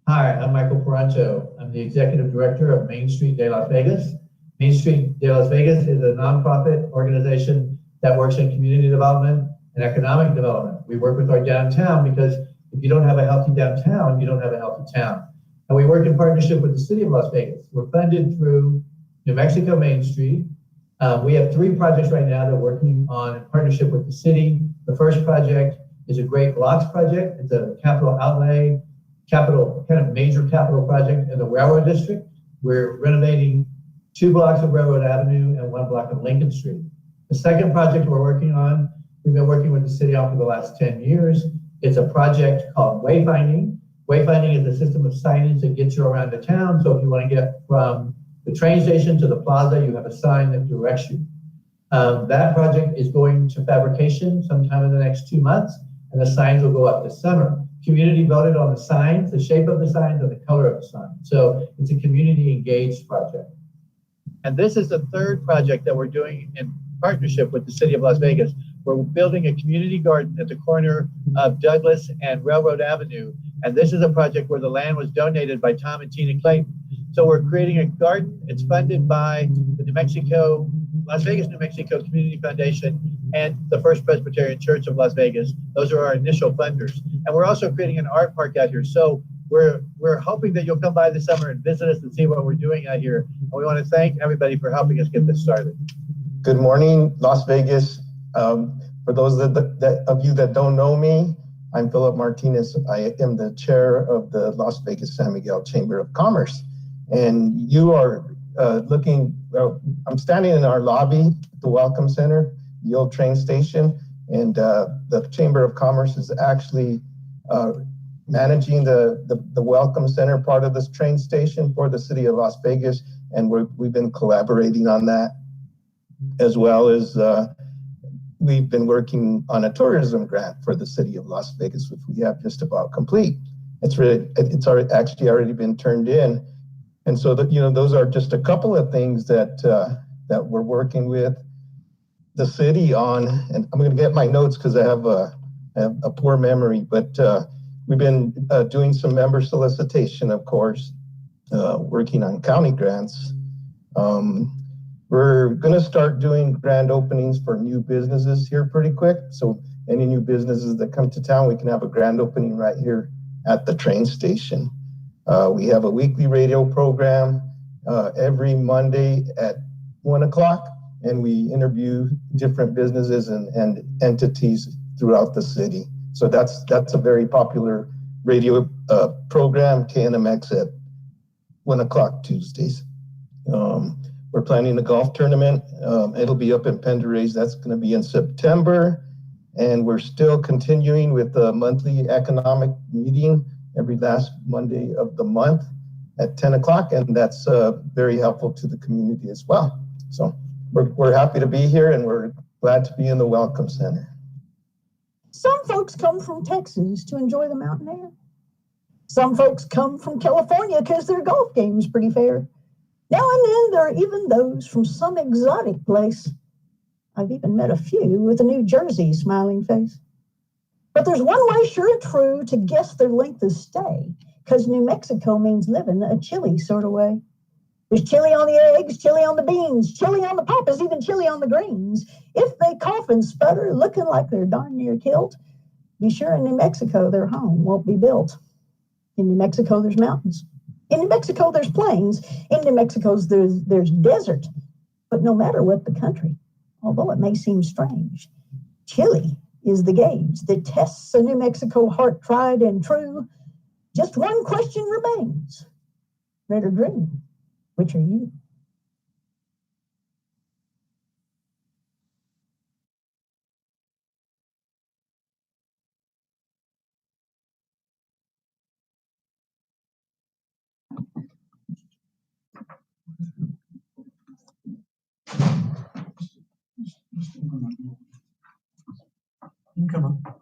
Hi, I'm Michael Parancho. I'm the Executive Director of Main Street de Las Vegas. Main Street de Las Vegas is a nonprofit organization that works in community development and economic development. We work with our downtown because if you don't have a healthy downtown, you don't have a healthy town. And we work in partnership with the City of Las Vegas. We're funded through New Mexico Main Street. We have 3 projects right now that we're working on in partnership with the city. The first project is a Great Blocks project. It's a capital outlay, kind of major capital project in the Railroad District. We're renovating 2 blocks of Railroad Avenue and 1 block of Lincoln Street. The second project we're working on, we've been working with the city on for the last 10 years. It's a project called Wayfinding. Wayfinding is a system of signage that gets you around the town. So if you want to get from the train station to the plaza, you have a sign that directs you. That project is going to fabrication sometime in the next 2 months, and the signs will go up this summer. Community voted on the signs, the shape of the signs, and the color of the signs. So it's a community engaged project. And this is the third project that we're doing in partnership with the City of Las Vegas. We're building a community garden at the corner of Douglas and Railroad Avenue. And this is a project where the land was donated by Tom and Tina Clayton. So we're creating a garden. It's funded by the Las Vegas, New Mexico Community Foundation and the First Presbyterian Church of Las Vegas. Those are our initial funders. And we're also creating an art park out here. So we're hoping that you'll come by this summer and visit us and see what we're doing out here. And we want to thank everybody for helping us get this started. Good morning, Las Vegas. For those of you that don't know me, I'm Philip Martinez. I am the chair of the Las Vegas San Miguel Chamber of Commerce. And you are I'm standing in our lobby at the Welcome Center, the old train station, and the Chamber of Commerce is actually managing the Welcome Center part of this train station for the City of Las Vegas, and we've been collaborating on that, as well as we've been working on a tourism grant for the City of Las Vegas, which we have just about complete. It's actually already been turned in. And so those are just a couple of things that we're working with the city on. And I'm going to get my notes because I have a poor memory, but we've been doing some member solicitation, of course, working on county grants. We're going to start doing grand openings for new businesses here pretty quick. So any new businesses that come to town, we can have a grand opening right here at the train station. We have a weekly radio program every Monday at 1 o'clock, and we interview different businesses and entities throughout the city. So that's a very popular radio program, KNMX at 1 o'clock Tuesdays. We're planning a golf tournament. It'll be up in Penderrace. That's going to be in September. And we're still continuing with the monthly economic meeting every last Monday of the month at 10 o'clock. And that's very helpful to the community as well. So we're happy to be here, and we're glad to be in the Welcome Center. Some folks come from Texas to enjoy the mountain air. Some folks come from California because their golf game's pretty fair. Now and then there are even those from some exotic place. I've even met a few with a New Jersey smiling face. But there's one way sure and true to guess their length of stay, because New Mexico means living a chilly sort of way. There's chili on the eggs, chili on the beans, chili on the papas, even chili on the greens. If they cough and sputter, looking like they're darn near killed, be sure in New Mexico their home won't be built. In New Mexico, there's mountains. In New Mexico, there's plains. In New Mexico, there's desert. But no matter what the country, although it may seem strange, chili is the gauge that tests a New Mexico heart tried and true. Just one question remains. Red or green? Which are you? You can come up.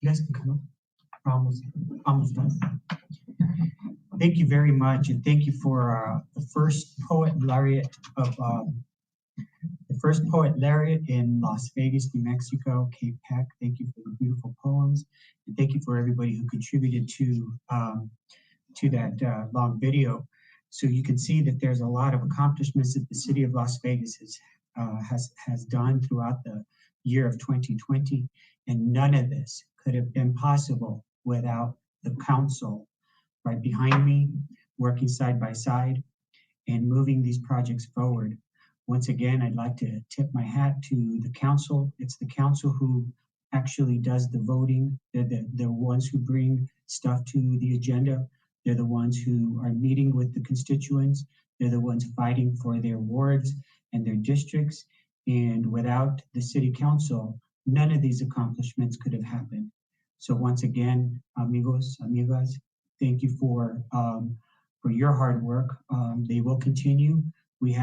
You guys can come up. Almost done. Thank you very much, and thank you for the first poet laureate in Las Vegas, New Mexico, Kate Peck. Thank you for the beautiful poems, and thank you for everybody who contributed to that long video. So you can see that there's a lot of accomplishments that the city of Las Vegas has done throughout the year of 2020, and none of this could have been possible without the council right behind me, working side by side and moving these projects forward. Once again, I'd like to tip my hat to the council. It's the council who actually does the voting. They're the ones who bring stuff to the agenda. They're the ones who are meeting with the constituents. They're the ones fighting for their wards and their districts. And without the city council, none of these accomplishments could have happened. So once again, amigos, amigas, thank you for your hard work. They will continue. We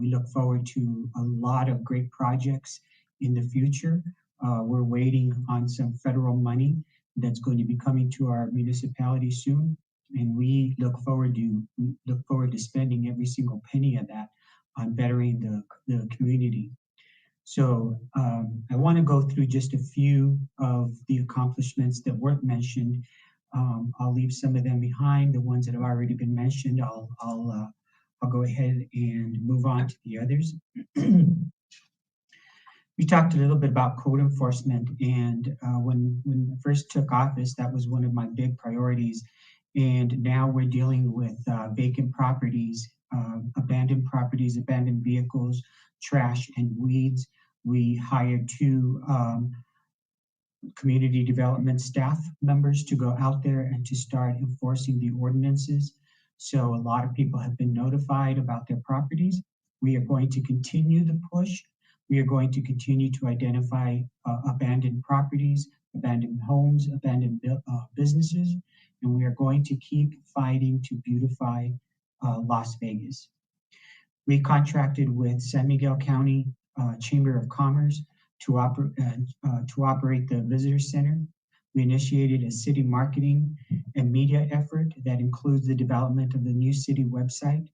look forward to a lot of great projects in the future. We're waiting on some federal money that's going to be coming to our municipality soon, and we look forward to spending every single penny of that on bettering the community. So I want to go through just a few of the accomplishments that weren't mentioned. I'll leave some of them behind. The ones that have already been mentioned, I'll go ahead and move on to the others. We talked a little bit about code enforcement, and when I first took office, that was one of my big priorities. And now we're dealing with vacant properties, abandoned vehicles, trash, and weeds. We hired 2 community development staff members to go out there and to start enforcing the ordinances. So a lot of people have been notified about their properties. We are going to continue the push. We are going to continue to identify abandoned properties, abandoned homes, abandoned businesses, and we are going to keep fighting to beautify Las Vegas. We contracted with San Miguel County Chamber of Commerce to operate the visitor center. We initiated a city marketing and media effort that includes the development of the new city website,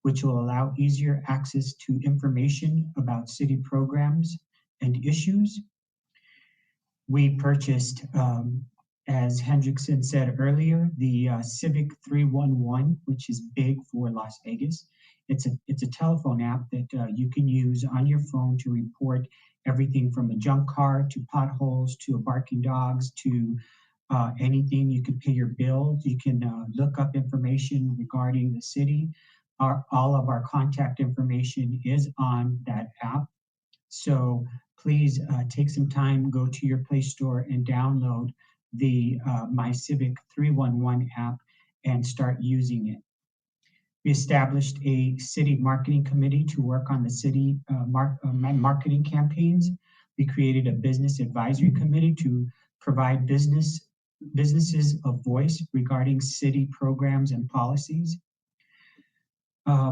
which will allow easier access to information about city programs and issues. We purchased, as Hendrickson said earlier, the Civic 311, which is big for Las Vegas. It's a telephone app that you can use on your phone to report everything from a junk car to potholes to barking dogs to anything. You can pay your bills. You can look up information regarding the city. All of our contact information is on that app. So please take some time, go to your Play Store and download the My Civic 311 app and start using it. We established a city marketing committee to work on the city marketing campaigns. We created a business advisory committee to provide businesses a voice regarding city programs and policies.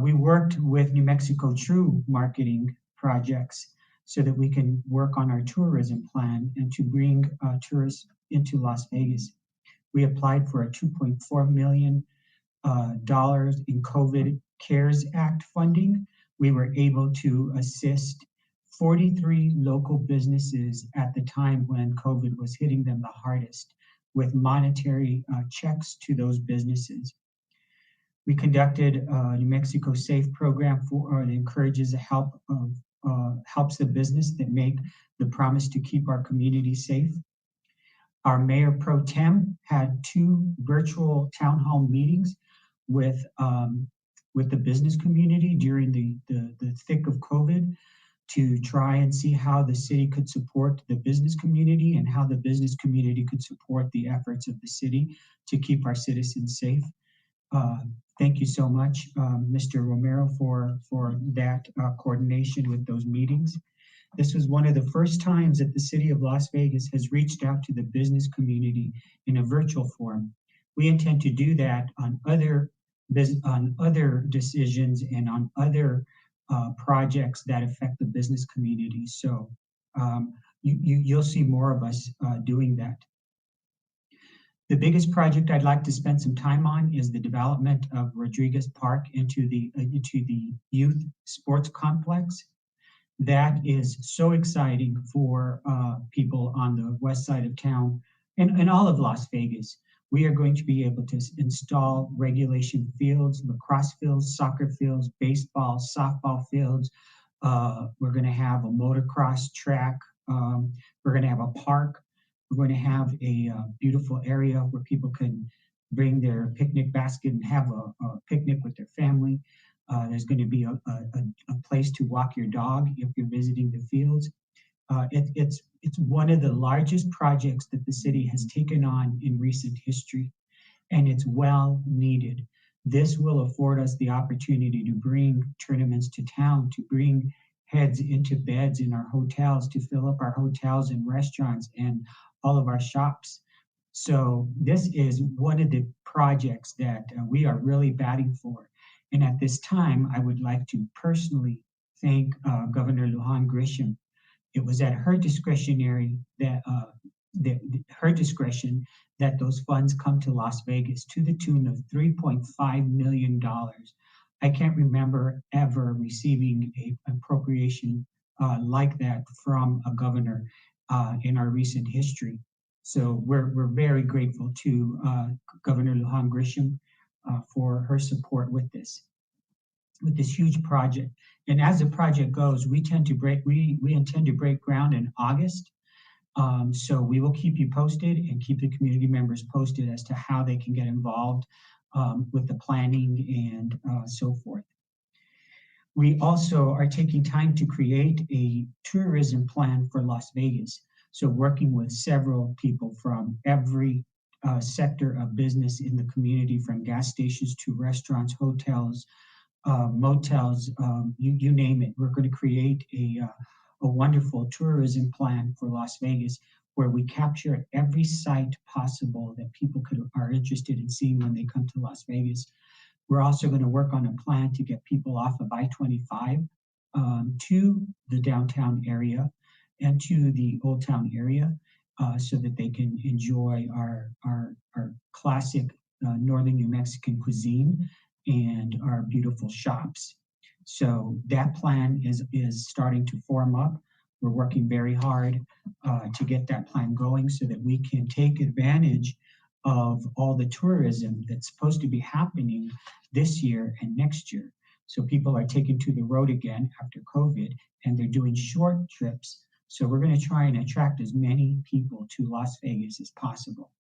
We worked with New Mexico True marketing projects so that we can work on our tourism plan and to bring tourists into Las Vegas. We applied for a $2.4 million in COVID CARES Act funding. We were able to assist 43 local businesses at the time when COVID was hitting them the hardest with monetary checks to those businesses. We conducted a New Mexico Safe program that encourages the helps the business that make the promise to keep our community safe. Our Mayor Pro Tem had 2 virtual town hall meetings with the business community during the thick of COVID to try and see how the city could support the business community and how the business community could support the efforts of the city to keep our citizens safe. Thank you so much, Mr. Romero, for that coordination with those meetings. This was one of the first times that the city of Las Vegas has reached out to the business community in a virtual form. We intend to do that on other decisions and on other projects that affect the business community. So you'll see more of us doing that. The biggest project I'd like to spend some time on is the development of Rodriguez Park into the youth sports complex. That is so exciting for people on the west side of town and all of Las Vegas. We are going to be able to install regulation fields, lacrosse fields, soccer fields, baseball, softball fields. We're going to have a motocross track. We're going to have a park. We're going to have a beautiful area where people can bring their picnic basket and have a picnic with their family. There's going to be a place to walk your dog if you're visiting the fields. It's one of the largest projects that the city has taken on in recent history, and it's well needed. This will afford us the opportunity to bring tournaments to town, to bring heads into beds in our hotels, to fill up our hotels and restaurants and all of our shops. So this is one of the projects that we are really batting for. And at this time, I would like to personally thank Governor Lujan Grisham. It was at her discretion that those funds come to Las Vegas to the tune of $3.5 million. I can't remember ever receiving an appropriation like that from a governor in our recent history. So we're very grateful to Governor Lujan Grisham for her support with this huge project. And as the project goes, we intend to break ground in August. So we will keep you posted and keep the community members posted as to how they can get involved with the planning and so forth. We also are taking time to create a tourism plan for Las Vegas. So working with several people from every sector of business in the community, from gas stations to restaurants, hotels, motels, you name it. We're going to create a wonderful tourism plan for Las Vegas where we capture every site possible that people are interested in seeing when they come to Las Vegas. We're also going to work on a plan to get people off of I-25 to the downtown area and to the Old Town area so that they can enjoy our classic Northern New Mexican cuisine and our beautiful shops. So that plan is starting to form up. We're working very hard to get that plan going so that we can take advantage of all the tourism that's supposed to be happening this year and next year. So people are taken to the road again after COVID, and they're doing short trips. So we're going to try and attract as many people to Las Vegas as possible.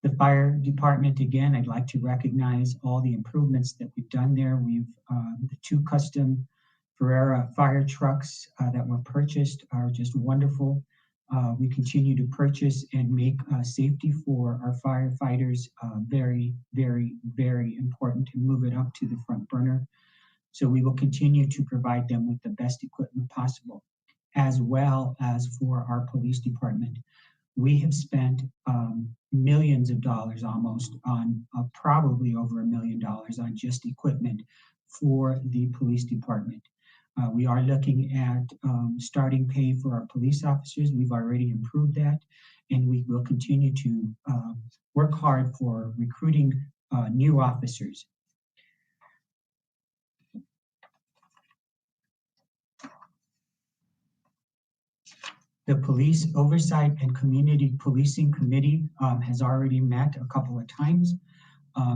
The fire department, again, I'd like to recognize all the improvements that we've done there. The 2 custom Ferrera fire trucks that were purchased are just wonderful. We continue to purchase and make safety for our firefighters very, very, very important to move it up to the front burner. So we will continue to provide them with the best equipment possible, as well as for our police department. We have spent millions of dollars almost on probably over $1 million on just equipment for the police department. We are looking at starting pay for our police officers. We've already improved that, and we will continue to work hard for recruiting new officers. The Police Oversight and Community Policing Committee has already met a couple of times.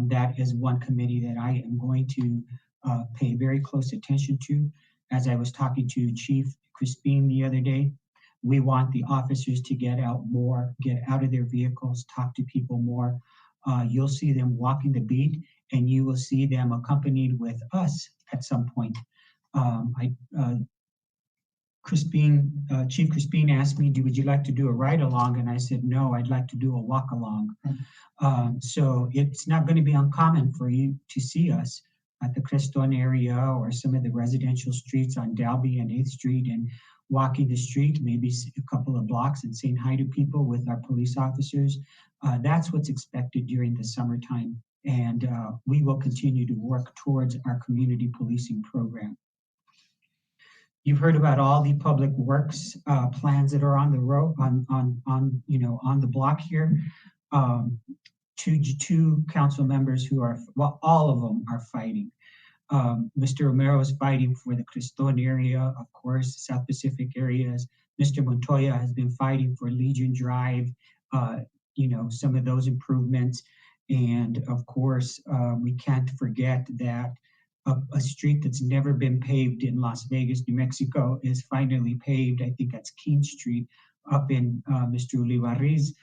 That is one committee that I am going to pay very close attention to. As I was talking to Chief Crispin the other day, we want the officers to get out more, get out of their vehicles, talk to people more. You'll see them walking the beat, and you will see them accompanied with us at some point. Chief Crispin asked me, would you like to do a ride along? And I said, no, I'd like to do a walk along. So it's not going to be uncommon for you to see us at the Creston area or some of the residential streets on Dalby and 8th Street and walking the street, maybe a couple of blocks, and saying hi to people with our police officers. That's what's expected during the summertime. And we will continue to work towards our community policing program. You've heard about all the public works plans that are on the road, on the block here. two council members who are, well, all of them are fighting. Mr. Romero is fighting for the Criston area, of course, South Pacific areas. Mr. Montoya has been fighting for Legion Drive, some of those improvements. And of course, we can't forget that a street that's never been paved in Las Vegas, New Mexico is finally paved. I think that's King Street up in Mr. Ulibarri's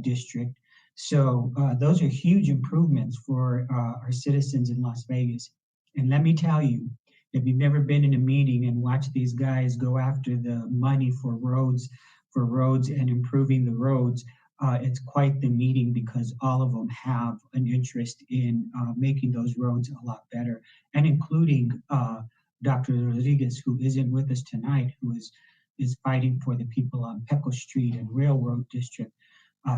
district. So those are huge improvements for our citizens in Las Vegas. And let me tell you, if you've never been in a meeting and watched these guys go after the money for roads and improving the roads, it's quite the meeting because all of them have an interest in making those roads a lot better, and including Dr. Rodriguez, who isn't with us tonight, who is fighting for the people on Peco Street and Railroad District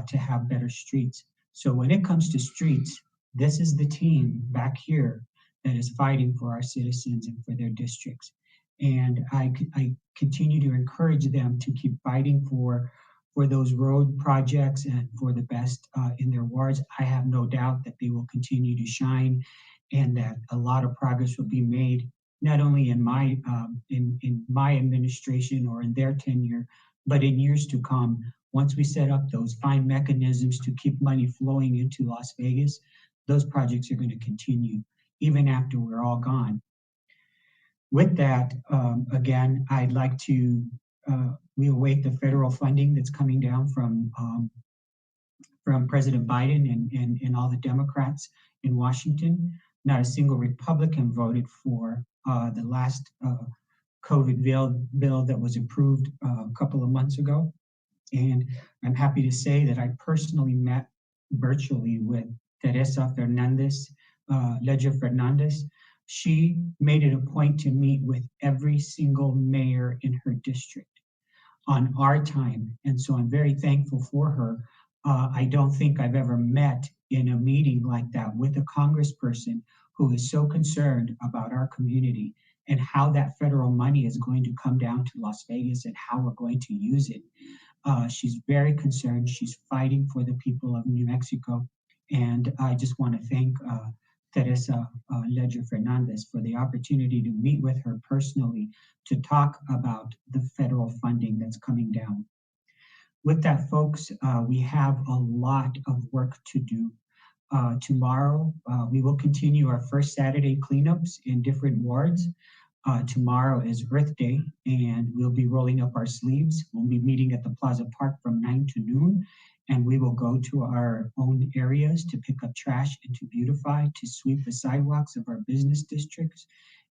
to have better streets. So when it comes to streets, this is the team back here that is fighting for our citizens and for their districts. And I continue to encourage them to keep fighting for those road projects and for the best in their wards. I have no doubt that they will continue to shine and that a lot of progress will be made, not only in my administration or in their tenure, but in years to come. Once we set up those fine mechanisms to keep money flowing into Las Vegas, those projects are going to continue even after we're all gone. With that, again, I'd like to, we await the federal funding that's coming down from President Biden and all the Democrats in Washington. Not a single Republican voted for the last COVID bill that was approved a couple of months ago. And I'm happy to say that I personally met virtually with Teresa Fernandez, Ledger Fernandez. She made it a point to meet with every single mayor in her district on our time. And so I'm very thankful for her. I don't think I've ever met in a meeting like that with a congressperson who is so concerned about our community and how that federal money is going to come down to Las Vegas and how we're going to use it. She's very concerned. She's fighting for the people of New Mexico. And I just want to thank Teresa Ledger Fernandez for the opportunity to meet with her personally to talk about the federal funding that's coming down. With that, folks, we have a lot of work to do. Tomorrow, we will continue our first Saturday cleanups in different wards. Tomorrow is Earth Day, and we'll be rolling up our sleeves. We'll be meeting at the Plaza Park from 9 to noon, and we will go to our own areas to pick up trash and to beautify, to sweep the sidewalks of our business districts.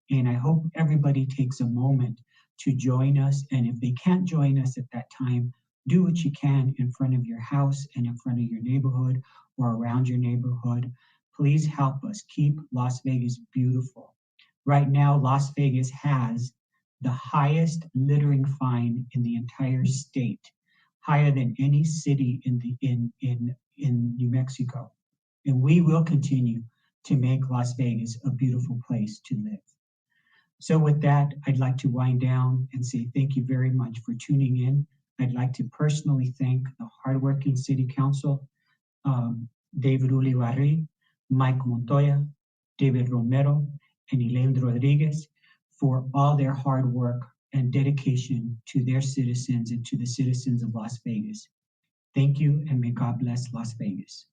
And I hope everybody takes a moment to join us. And if they can't join us at that time, do what you can in front of your house and in front of your neighborhood or around your neighborhood. Please help us keep Las Vegas beautiful. Right now, Las Vegas has the highest littering fine in the entire state, higher than any city in New Mexico. And we will continue to make Las Vegas a beautiful place to live. So with that, I'd like to wind down and say thank you very much for tuning in. I'd like to personally thank the hardworking City Council, David Ulibarri, Mike Montoya, David Romero, and Elaine Rodriguez for all their hard work and dedication to their citizens and to the citizens of Las Vegas. Thank you, and may God bless Las Vegas.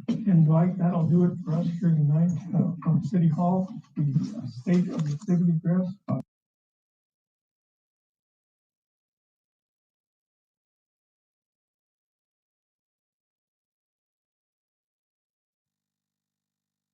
And Dwight, that'll do it for us here tonight from City Hall, the State of the City Address.